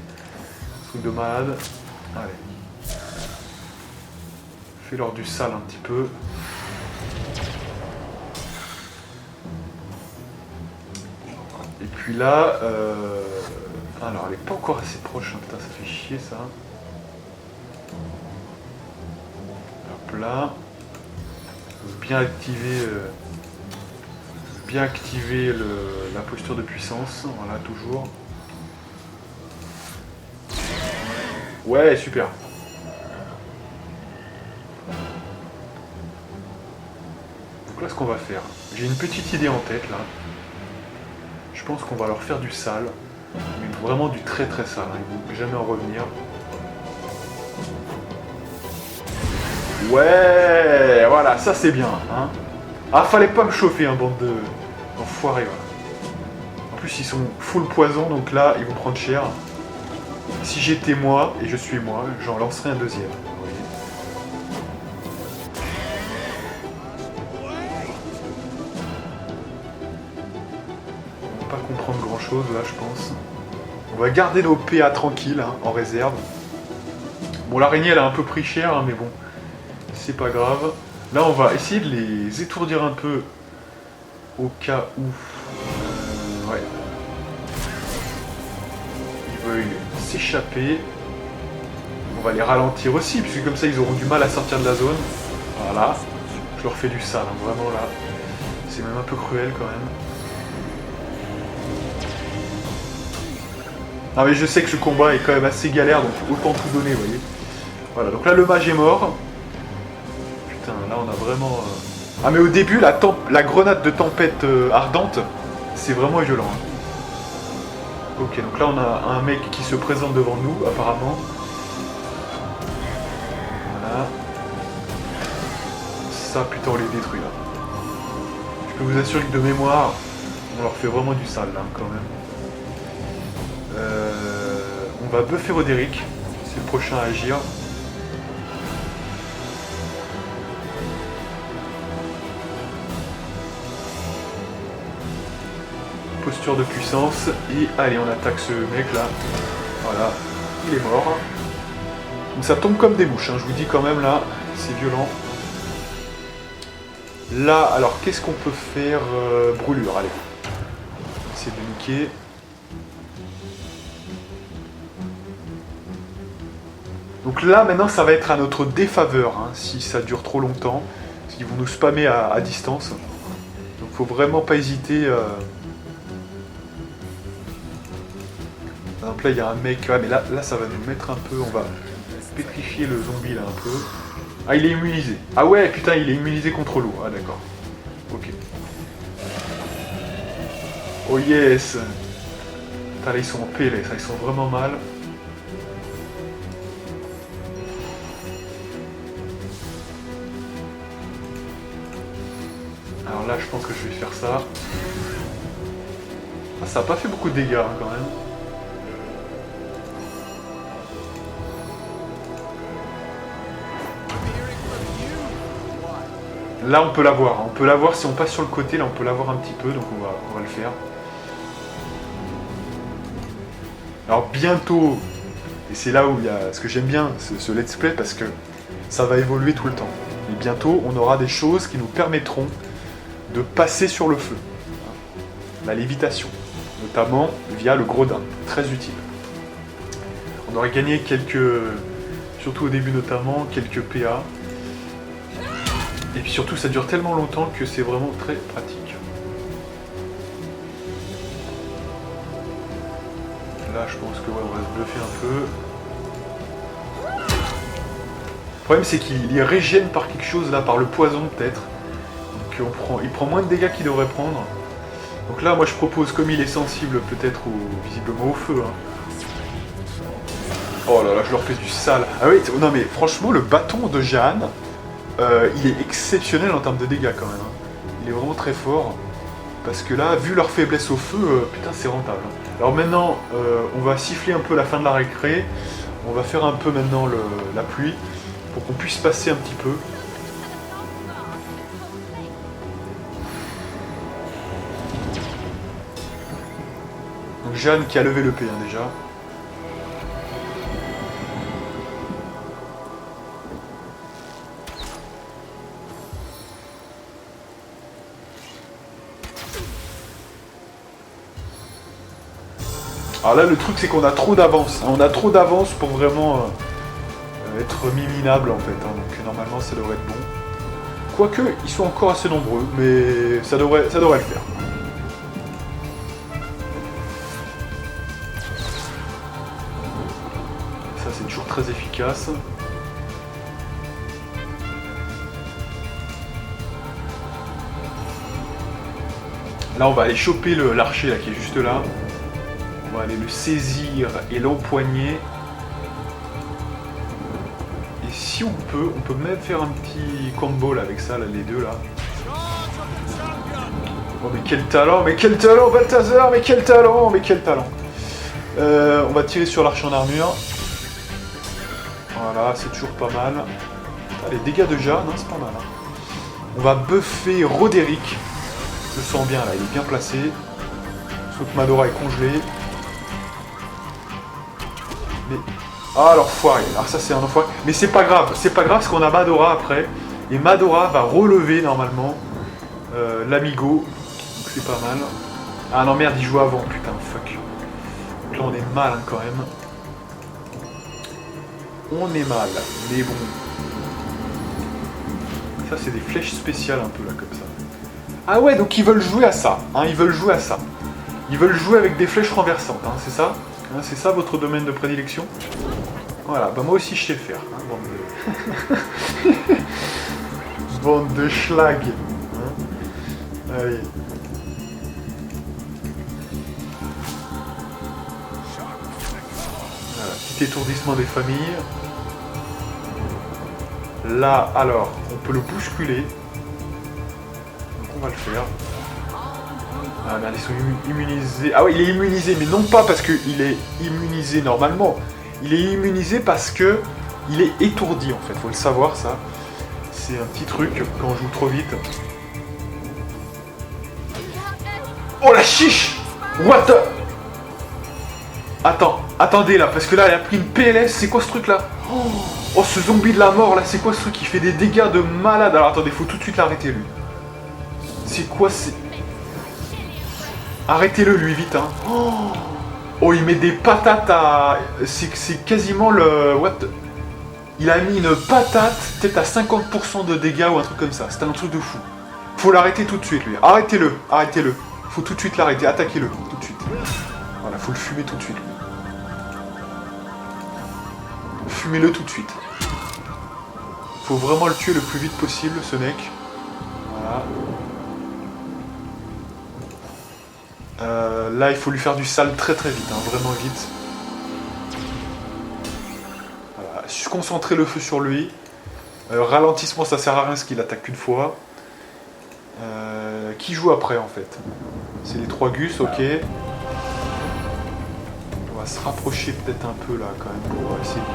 Truc de malade. Allez. Fais-leur du sale un petit peu. Et puis là, alors elle est pas encore assez proche, hein. Putain, ça fait chier ça. Hop là. Bien activer la posture de puissance, voilà, toujours. Ouais, super. Donc là, ce qu'on va faire, j'ai une petite idée en tête là. Je pense qu'on va leur faire du sale, mais vraiment du très très sale, hein. Ils vont jamais en revenir. Ouais, voilà, ça c'est bien, hein. Ah, fallait pas me chauffer, hein, bande d'enfoirés, voilà. En plus, ils sont full poison, donc là, ils vont prendre cher. Si j'étais moi, et je suis moi, j'en lancerai un deuxième. Vous voyez. On va pas comprendre grand chose là, je pense. On va garder nos PA tranquilles, hein, en réserve. Bon, l'araignée elle a un peu pris cher, hein, mais bon, c'est pas grave. Là, on va essayer de les étourdir un peu au cas où ouais, ils veulent s'échapper. On va les ralentir aussi, puisque comme ça ils auront du mal à sortir de la zone. Voilà, je leur fais du sale, hein, vraiment là. C'est même un peu cruel quand même. Ah mais je sais que ce combat est quand même assez galère, donc autant tout donner, vous voyez. Voilà, donc là le mage est mort. Putain, là on a vraiment... Ah mais au début, la grenade de tempête ardente, c'est vraiment violent. Hein. Ok, donc là on a un mec qui se présente devant nous, apparemment. Voilà. Ça, putain, on les détruit là. Je peux vous assurer que de mémoire, on leur fait vraiment du sale là, quand même. On va buffer Roderick, c'est le prochain à agir. Posture de puissance, et allez, on attaque ce mec là. Voilà, il est mort. Donc ça tombe comme des mouches, hein, je vous dis quand même là, c'est violent. Là, alors qu'est-ce qu'on peut faire? Brûlure, allez. C'est de niquer. Donc là, maintenant, ça va être à notre défaveur, hein, si ça dure trop longtemps. Parce qu'ils vont nous spammer à distance. Donc faut vraiment pas hésiter. Par exemple, là, il y a un mec... Ouais, mais là, ça va nous mettre un peu... On va pétrifier le zombie, là, un peu. Ah, il est immunisé. Ah ouais, putain, il est immunisé contre l'eau. Ah, d'accord. Ok. Oh yes. Putain, là, ils sont en PLS, ils sont vraiment mal. Alors là, je pense que je vais faire ça. Ah, ça n'a pas fait beaucoup de dégâts, hein, quand même. Là, on peut la voir. On peut la voir si on passe sur le côté. Là, on peut la voir un petit peu. Donc, on va le faire. Alors, bientôt, et c'est là où il y a ce que j'aime bien, ce let's play, parce que ça va évoluer tout le temps. Et bientôt, on aura des choses qui nous permettront de passer sur le feu. La lévitation, notamment via le gredin. Très utile. On aurait gagné quelques... Surtout au début, notamment, quelques PA. Et puis surtout, ça dure tellement longtemps que c'est vraiment très pratique. Là, je pense que ouais, on va se bluffer un peu. Le problème, c'est qu'il régène par quelque chose, là, par le poison, peut-être. Donc il prend moins de dégâts qu'il devrait prendre. Donc là, moi, je propose, comme il est sensible, peut-être, visiblement au feu. Hein. Oh là là, je leur fais du sale. Ah oui, non mais franchement, le bâton de Jeanne... il est exceptionnel en termes de dégâts quand même. Hein. Il est vraiment très fort. Parce que là, vu leur faiblesse au feu, putain, c'est rentable. Alors maintenant, on va siffler un peu la fin de la récré. On va faire un peu maintenant la pluie. Pour qu'on puisse passer un petit peu. Donc Jeanne qui a levé le P hein, déjà. Alors là le truc c'est qu'on a trop d'avance. Hein. On a trop d'avance pour vraiment être minable en fait. Hein. Donc normalement ça devrait être bon. Quoique ils sont encore assez nombreux, mais ça devrait le faire. Ça c'est toujours très efficace. Là on va aller choper l'archer là qui est juste là. On va aller le saisir et l'empoigner. Et si on peut même faire un petit combo là avec ça, là, les deux là. Oh mais quel talent, Balthazar, mais quel talent. On va tirer sur l'archer en armure. Voilà, c'est toujours pas mal. Ah, les dégâts de Jeanne, c'est pas mal. Hein. On va buffer Roderick. Je le sens bien là, il est bien placé. Sauf que Madora est congelée. Mais... Ah alors foiré, alors ça c'est un enfoiré. Mais c'est pas grave parce qu'on a Madora après. Et Madora va relever normalement l'Amigo. Donc c'est pas mal. Ah non merde, il joue avant, putain, fuck. Donc là on est mal hein, quand même. On est mal, mais bon. Ça c'est des flèches spéciales un peu là comme ça. Ah ouais, donc ils veulent jouer à ça. Hein, ils veulent jouer avec des flèches renversantes, hein, c'est ça? Hein, c'est ça votre domaine de prédilection? Voilà, bah moi aussi je sais faire. Hein, bande de schlag. Hein. Allez. Voilà, petit étourdissement des familles. Là, alors, on peut le bousculer. Donc on va le faire. Ah merde, ils sont immunisés. Ah ouais, il est immunisé, mais non pas parce qu'il est immunisé normalement. Il est immunisé parce que il est étourdi en fait, faut le savoir ça. C'est un petit truc quand on joue trop vite. Oh la chiche! What the... Attendez là, parce que là elle a pris une PLS, c'est quoi ce truc là? Oh ce zombie de la mort là, c'est quoi ce truc qui fait des dégâts de malade? Alors attendez, faut tout de suite l'arrêter lui. C'est quoi c'est... Arrêtez-le lui vite hein. Oh il met des patates à... C'est quasiment le... What the... Il a mis une patate peut-être à 50% de dégâts ou un truc comme ça. C'est un truc de fou. Faut l'arrêter tout de suite lui. Arrêtez-le. Faut tout de suite l'arrêter. Attaquez-le tout de suite. Voilà, faut le fumer tout de suite. Fumez-le tout de suite. Faut vraiment le tuer le plus vite possible ce mec. Voilà. Là, il faut lui faire du sale très très vite, hein, vraiment vite. Voilà, concentrer le feu sur lui. Ralentissement, ça sert à rien parce qu'il attaque qu'une fois. Qui joue après en fait? C'est les 3 Gus, ok. On va se rapprocher peut-être un peu là quand même pour essayer de...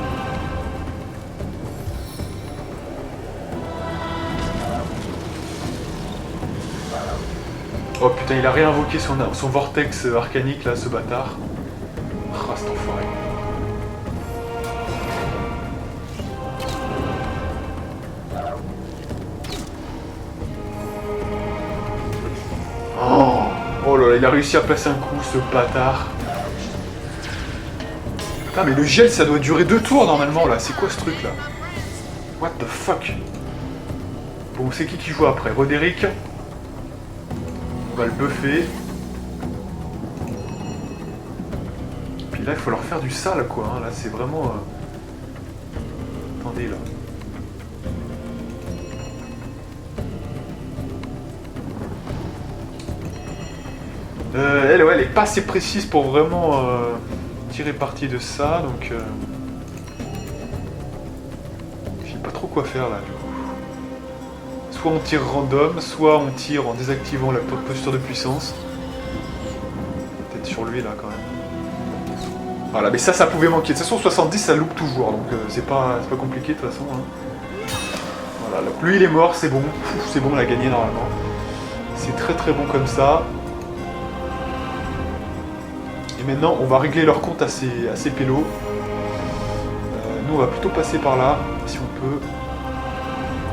Oh putain, il a réinvoqué son vortex arcanique là, ce bâtard. Ah, cet enfoiré. Oh là là, il a réussi à placer un coup, ce bâtard. Putain, mais le gel, ça doit durer 2 tours normalement là. C'est quoi ce truc là? What the fuck? Bon, c'est qui joue après? Roderick. On va le buffer. Puis là, il faut leur faire du sale, quoi. Hein. Là, c'est vraiment... Attendez, là. Elle, ouais, elle est pas assez précise pour vraiment tirer parti de ça, donc... Je sais pas trop quoi faire, là, du coup. Soit on tire random, soit on tire en désactivant la posture de puissance. Peut-être sur lui là quand même. Voilà, mais ça pouvait manquer. De toute façon 70 ça loupe toujours, donc c'est pas compliqué de toute façon. Hein. Voilà, donc lui il est mort, c'est bon. C'est bon, on a gagné normalement. C'est très très bon comme ça. Et maintenant, on va régler leur compte assez pélo. Nous, on va plutôt passer par là, si on peut.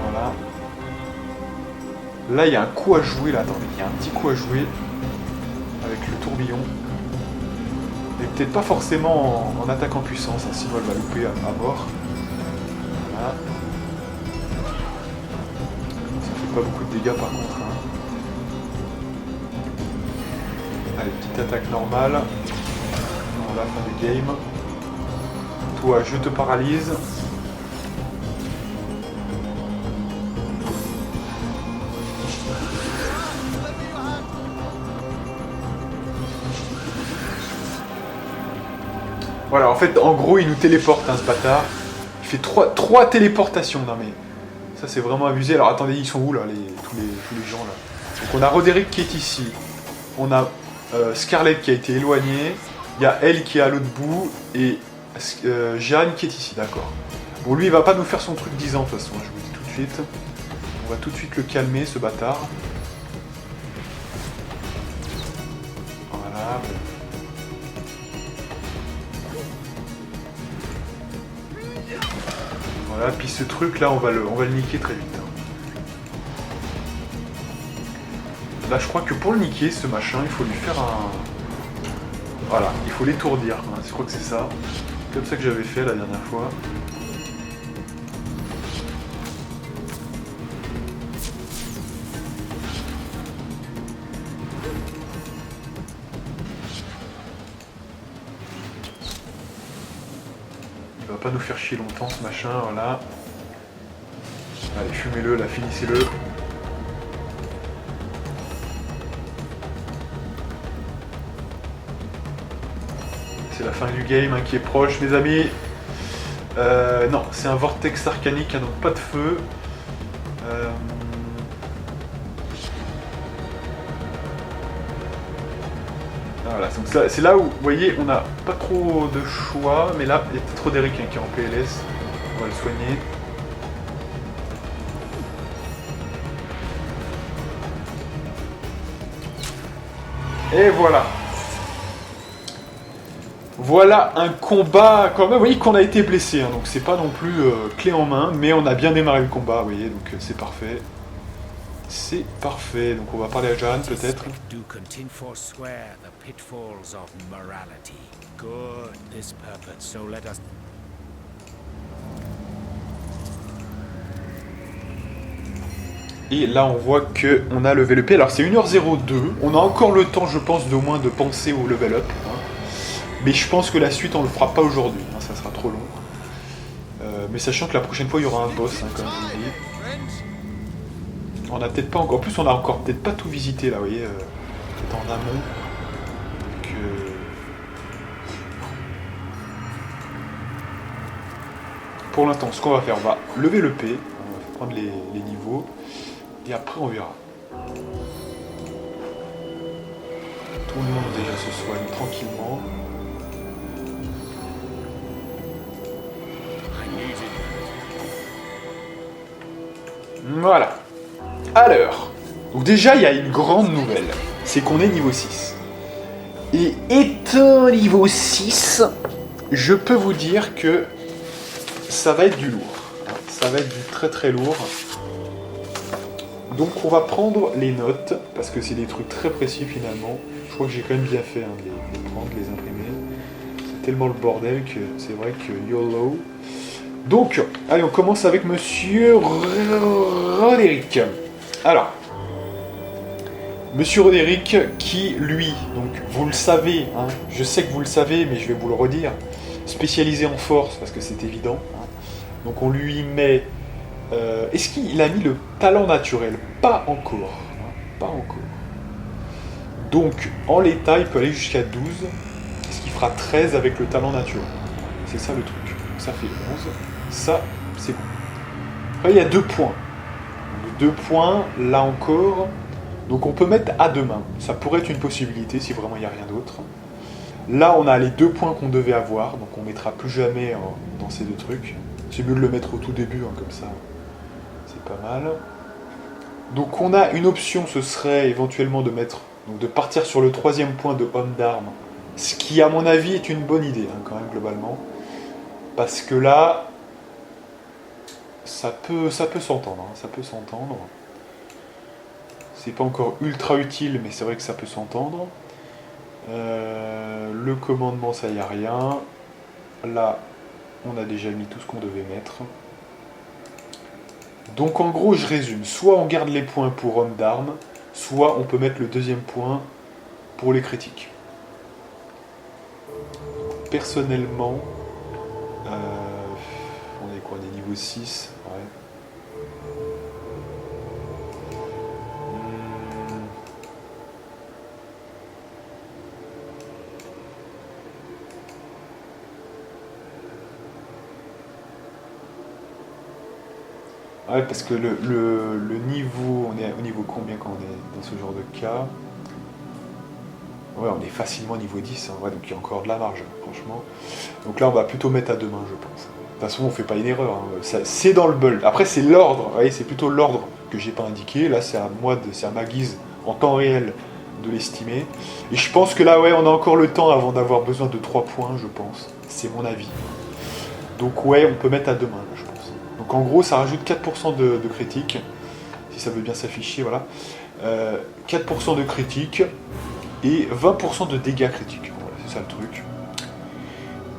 Voilà. Là, il y a un coup à jouer, là. Attendez, il y a un petit coup à jouer. Avec le tourbillon. Et peut-être pas forcément en attaque en puissance, hein, sinon elle va louper à mort. Voilà. Ça fait pas beaucoup de dégâts par contre. Hein. Allez, petite attaque normale. Voilà, fin du game. Toi, je te paralyse. Voilà, en fait, en gros, il nous téléporte, hein, ce bâtard. Il fait 3 téléportations. Non mais, ça c'est vraiment abusé. Alors attendez, ils sont où là, tous les gens là? Donc on a Roderick qui est ici. On a Scarlett qui a été éloignée. Il y a elle qui est à l'autre bout. Et Jeanne qui est ici, d'accord. Bon, lui, il va pas nous faire son truc 10 ans, de toute façon, je vous dis tout de suite. On va tout de suite le calmer, ce bâtard. Voilà. Voilà, puis ce truc là, on va le niquer très vite. Là, je crois que pour le niquer, ce machin, il faut lui faire un... Voilà, il faut l'étourdir. Hein. Je crois que c'est ça. Comme ça que j'avais fait la dernière fois. Il va pas nous faire chier longtemps ce machin, voilà. Allez, fumez-le, là, finissez-le. C'est la fin du game hein, qui est proche, mes amis. Non, c'est un vortex arcanique, hein, donc pas de feu. Voilà, donc c'est là où, vous voyez, on n'a pas trop de choix, mais là, il y a peut-être Roderick hein, qui est en PLS. On va le soigner. Et voilà. Voilà un combat quand même, vous voyez qu'on a été blessé, hein, donc c'est pas non plus clé en main, mais on a bien démarré le combat, vous voyez, donc c'est parfait. C'est parfait, donc on va parler à Jeanne peut-être. Et là on voit qu'on a levé le P, alors c'est 1h02, on a encore le temps je pense d'au moins de penser au level up. Hein. Mais je pense que la suite, on le fera pas aujourd'hui, hein, ça sera trop long. Mais sachant que la prochaine fois, il y aura un boss, hein, comme je vous dis. On a peut-être pas encore... En plus, on a encore peut-être pas tout visité, là, vous voyez. Peut-être en amont. Donc, pour l'instant, ce qu'on va faire, on va lever le P. On va prendre les niveaux. Et après, on verra. Tout le monde, déjà, se soigne tranquillement. Voilà. Alors, donc déjà, il y a une grande nouvelle. C'est qu'on est niveau 6. Et étant niveau 6, je peux vous dire que ça va être du lourd. Ça va être du très très lourd. Donc on va prendre les notes, parce que c'est des trucs très précis finalement. Je crois que j'ai quand même bien fait hein, de les prendre, de les imprimer. C'est tellement le bordel que c'est vrai que YOLO. Donc, allez, on commence avec Monsieur Roderick. Alors, Monsieur Roderick, qui, lui, donc vous le savez, hein, je sais que vous le savez, mais je vais vous le redire, spécialisé en force, parce que c'est évident. Hein. Donc on lui met... est-ce qu'il a mis le talent naturel? Pas encore. Hein, pas encore. Donc, en l'état, il peut aller jusqu'à 12, ce qui fera 13 avec le talent naturel. C'est ça le truc. Ça fait 11. Ça, c'est bon. Après, il y a 2 points. 2 points, là encore. Donc on peut mettre à 2 mains. Ça pourrait être une possibilité si vraiment il n'y a rien d'autre. Là, on a les 2 points qu'on devait avoir. Donc on ne mettra plus jamais dans ces 2 trucs. C'est mieux de le mettre au tout début, hein, comme ça. C'est pas mal. Donc on a une option, ce serait éventuellement de mettre... Donc de partir sur le 3e point de homme d'armes Ce qui, à mon avis, est une bonne idée, hein, quand même, globalement. Parce que là, ça peut s'entendre. Hein, ça peut s'entendre. C'est pas encore ultra utile, mais c'est vrai que ça peut s'entendre. Le commandement, ça y a rien. Là, on a déjà mis tout ce qu'on devait mettre. Donc en gros, je résume. Soit on garde les points pour homme d'armes, soit on peut mettre le deuxième point pour les critiques. Personnellement, on est quoi, des niveaux 6, ouais. Ouais, parce que le niveau, on est au niveau combien quand on est dans ce genre de cas? Ouais, on est facilement niveau 10, hein, ouais, donc il y a encore de la marge, franchement. Donc là, on va plutôt mettre à deux mains, je pense. De toute façon, on fait pas une erreur, hein. C'est dans le build. Après, c'est l'ordre, vous voyez, c'est plutôt l'ordre que j'ai pas indiqué. Là, c'est à moi, c'est à ma guise, en temps réel, de l'estimer. Et je pense que là, ouais, on a encore le temps avant d'avoir besoin de 3 points, je pense. C'est mon avis. Donc ouais, on peut mettre à deux mains, là, je pense. Donc en gros, ça rajoute 4% de critique, si ça veut bien s'afficher, voilà. 4% de critique et 20% de dégâts critiques. Voilà, c'est ça le truc.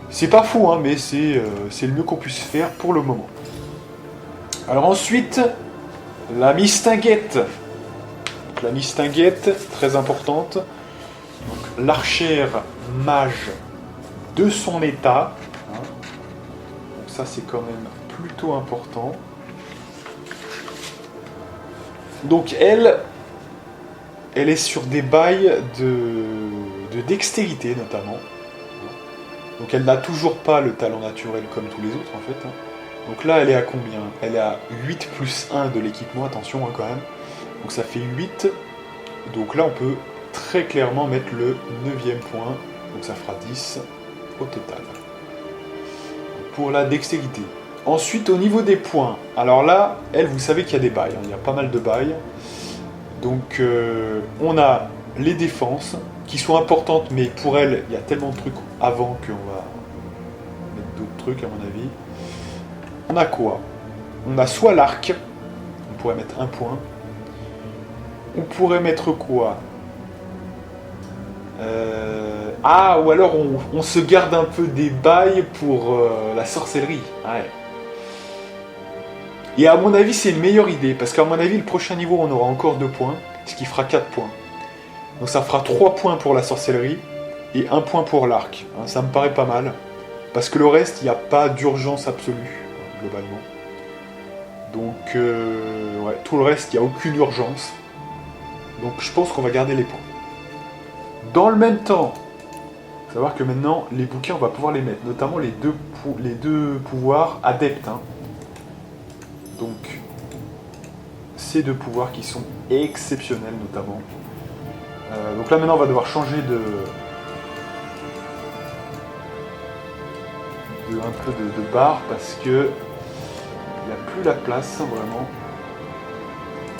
C'est pas fou, hein, mais c'est le mieux qu'on puisse faire pour le moment. Alors ensuite, la mistinguette. Donc, la mistinguette, très importante. Donc l'archère mage de son état. Hein. Donc ça, c'est quand même plutôt important. Donc elle est sur des bails de dextérité notamment. Donc elle n'a toujours pas le talent naturel comme tous les autres en fait. Donc là elle est à combien? Elle est à 8 plus 1 de l'équipement, attention hein, quand même. Donc ça fait 8. Donc là on peut très clairement mettre le 9e point. Donc ça fera 10 au total. Pour la dextérité. Ensuite au niveau des points. Alors là, elle, vous savez qu'il y a des bails. Hein. Il y a pas mal de bails. Donc on a les défenses qui sont importantes, mais pour elle, il y a tellement de trucs avant qu'on va mettre d'autres trucs à mon avis. On a quoi? On a soit l'arc, on pourrait mettre un point. On pourrait mettre quoi? Ah, ou alors on se garde un peu des bails pour la sorcellerie. Ouais. Et à mon avis, c'est une meilleure idée, parce qu'à mon avis, le prochain niveau, on aura encore 2 points, ce qui fera 4 points. Donc ça fera 3 points pour la sorcellerie et 1 point pour l'arc. Hein, ça me paraît pas mal, parce que le reste, il n'y a pas d'urgence absolue, globalement. Donc, ouais, tout le reste, il n'y a aucune urgence. Donc je pense qu'on va garder les points. Dans le même temps, faut savoir que maintenant, les bouquins, on va pouvoir les mettre, notamment les deux pouvoirs adeptes. Hein. Donc, ces deux pouvoirs qui sont exceptionnels, notamment. Donc là, maintenant, on va devoir changer un peu de barre parce que il n'y a plus la place, vraiment.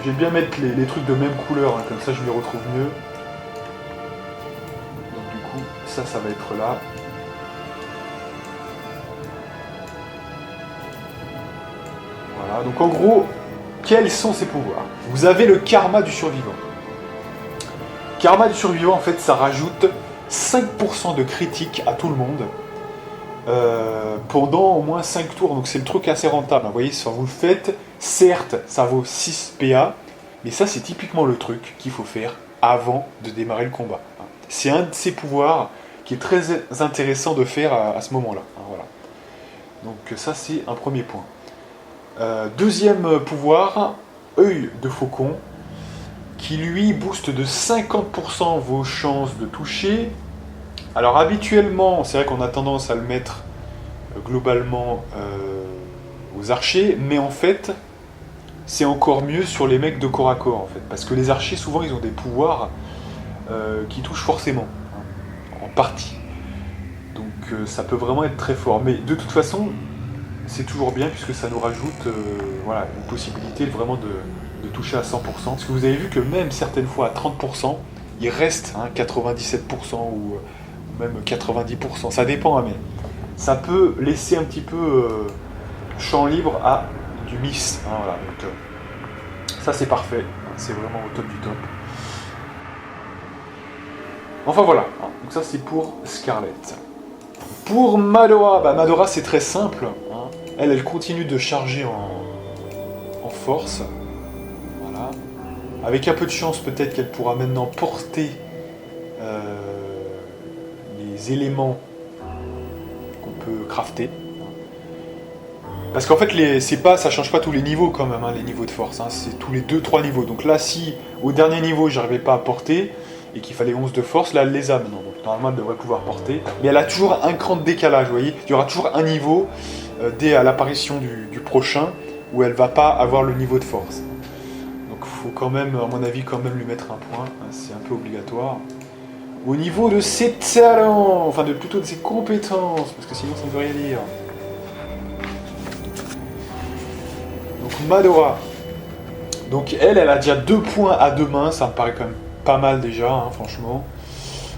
Je vais bien mettre les trucs de même couleur, hein, comme ça je les retrouve mieux. Donc du coup, ça va être là. Voilà, donc en gros, quels sont ces pouvoirs? Vous avez le karma du survivant. Karma du survivant, en fait, ça rajoute 5% de critique à tout le monde pendant au moins 5 tours. Donc c'est le truc assez rentable. Vous voyez, si vous le faites, certes, ça vaut 6 PA, mais ça, c'est typiquement le truc qu'il faut faire avant de démarrer le combat. C'est un de ces pouvoirs qui est très intéressant de faire à ce moment-là. Voilà. Donc ça, c'est un premier point. Deuxième pouvoir, œil de faucon, qui lui booste de 50% vos chances de toucher. Alors habituellement, c'est vrai qu'on a tendance à le mettre globalement aux archers, mais en fait, c'est encore mieux sur les mecs de corps à corps, en fait, parce que les archers, souvent, ils ont des pouvoirs qui touchent forcément, hein, en partie. Donc ça peut vraiment être très fort. Mais de toute façon, c'est toujours bien, puisque ça nous rajoute voilà, une possibilité vraiment de toucher à 100%. Parce que vous avez vu que même certaines fois à 30%, il reste hein, 97% ou même 90%, ça dépend, hein, mais ça peut laisser un petit peu champ libre à du miss. Hein, voilà, donc, ça c'est parfait, c'est vraiment au top du top. Enfin voilà, hein, donc ça c'est pour Scarlett. Pour Madora, bah Madora c'est très simple, hein. Elle continue de charger en force. Voilà. Avec un peu de chance, peut-être qu'elle pourra maintenant porter les éléments qu'on peut crafter. Parce qu'en fait, ça change pas tous les niveaux quand même, hein, les niveaux de force. Hein, c'est tous les 2-3 niveaux. Donc là, si au dernier niveau, j'arrivais pas à porter, et qu'il fallait 11 de force, là, elle les a maintenant. Donc normalement, elle devrait pouvoir porter. Mais elle a toujours un cran de décalage, vous voyez. Il y aura toujours un niveau dès à l'apparition du prochain, où elle va pas avoir le niveau de force. Donc il faut quand même, à mon avis, quand même lui mettre un point. Hein, c'est un peu obligatoire. Au niveau de ses talents, enfin plutôt de ses compétences, parce que sinon ça ne veut rien dire. Donc Madora. Donc elle a déjà 2 points à 2 mains, ça me paraît quand même pas mal déjà, hein, franchement.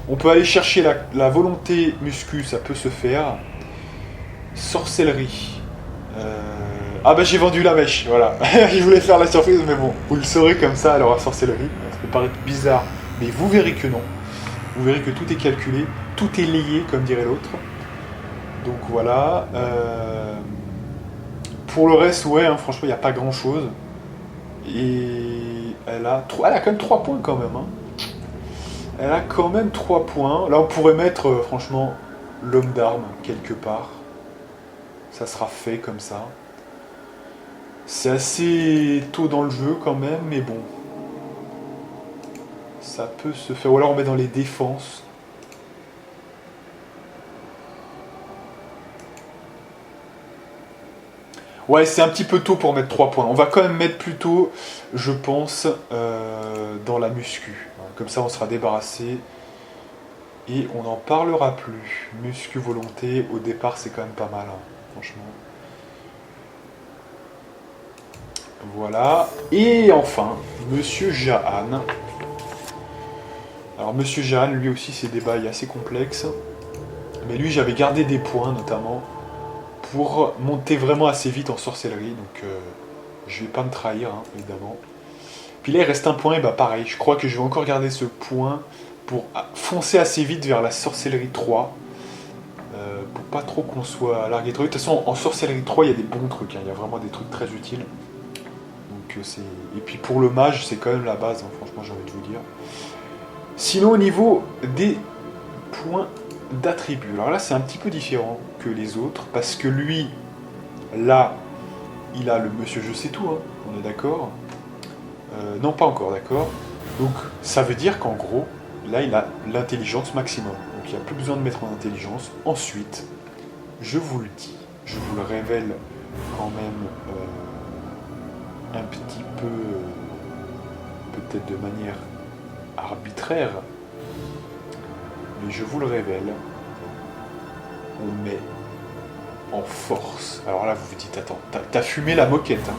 On peut aller chercher la volonté muscu, ça peut se faire. Sorcellerie. Ah bah j'ai vendu la mèche, voilà. Je voulais faire la surprise, mais bon, vous le saurez comme ça, elle aura sorcellerie. Ça peut paraître bizarre, mais vous verrez que non. Vous verrez que tout est calculé, tout est lié, comme dirait l'autre. Donc voilà. Pour le reste, ouais, hein, franchement, il n'y a pas grand-chose. Et elle a quand même 3 points quand même. Hein. Elle a quand même 3 points. Là, on pourrait mettre, franchement, l'homme d'armes quelque part. Ça sera fait comme ça. C'est assez tôt dans le jeu quand même, mais bon. Ça peut se faire. Ou alors on met dans les défenses. Ouais, c'est un petit peu tôt pour mettre 3 points. On va quand même mettre plutôt, je pense, dans la muscu. Comme ça, on sera débarrassé. Et on n'en parlera plus. Muscu volonté, au départ, c'est quand même pas mal, hein, franchement. Voilà. Et enfin, Monsieur Jahan. Alors, Monsieur Jahan, lui aussi, c'est des bails assez complexes. Mais lui, j'avais gardé des points, notamment, pour monter vraiment assez vite en sorcellerie. Donc, je vais pas me trahir, hein, évidemment. Puis là, il reste un point, et bah pareil. Je crois que je vais encore garder ce point pour foncer assez vite vers la sorcellerie 3. Pour pas trop qu'on soit largué trop vite. De toute façon, en sorcellerie 3, il y a des bons trucs. Hein. Il y a vraiment des trucs très utiles. Donc, et puis pour le mage, c'est quand même la base, hein, franchement, j'ai envie de vous dire. Sinon, au niveau des points d'attribut. Alors là, c'est un petit peu différent que les autres, parce que lui, là, il a le monsieur je sais tout, hein, on est d'accord. Non, pas encore, d'accord. Donc, ça veut dire qu'en gros, là, il a l'intelligence maximum. Donc, il n'y a plus besoin de mettre en intelligence. Ensuite, je vous le dis, je vous le révèle quand même un petit peu, peut-être de manière arbitraire, mais je vous le révèle, on met en force. Alors là, vous vous dites, attends, t'as fumé la moquette, hein.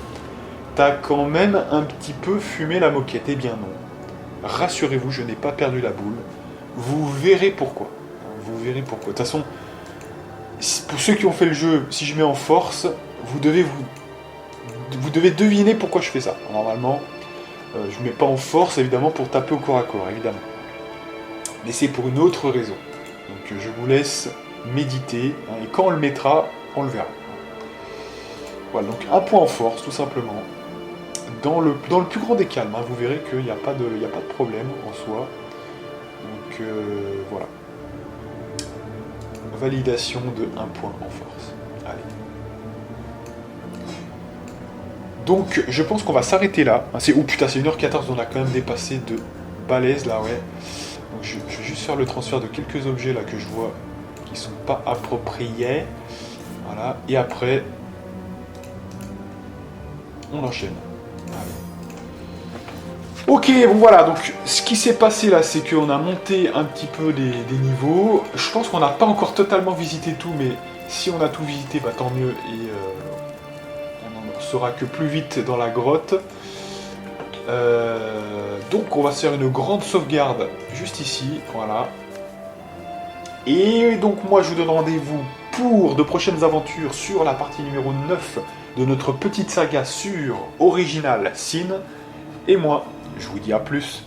T'as quand même un petit peu fumé la moquette. Eh bien non. Rassurez-vous, je n'ai pas perdu la boule. Vous verrez pourquoi. Vous verrez pourquoi. De toute façon, pour ceux qui ont fait le jeu, si je mets en force, vous devez deviner pourquoi je fais ça. Normalement, je ne mets pas en force, évidemment, pour taper au corps à corps, évidemment. Mais c'est pour une autre raison. Donc je vous laisse méditer, hein, et quand on le mettra, on le verra. Voilà, donc un point en force, tout simplement. Dans le plus grand des calmes, hein, vous verrez qu'il n'y a pas de problème en soi. Donc voilà. Validation de 1 point en force. Allez. Donc je pense qu'on va s'arrêter là. Oh putain, c'est 1h14, on a quand même dépassé de balèze là, ouais. Donc je vais juste faire le transfert de quelques objets là que je vois qui sont pas appropriés. Voilà. Et après, on enchaîne. Ok, bon voilà, donc ce qui s'est passé là, c'est qu'on a monté un petit peu des niveaux. Je pense qu'on n'a pas encore totalement visité tout, mais si on a tout visité, bah tant mieux, et on en saura que plus vite dans la grotte. Donc on va se faire une grande sauvegarde juste ici, voilà. Et donc moi je vous donne rendez-vous pour de prochaines aventures sur la partie numéro 9 de notre petite saga sur Original Sin. Et moi, je vous dis à plus.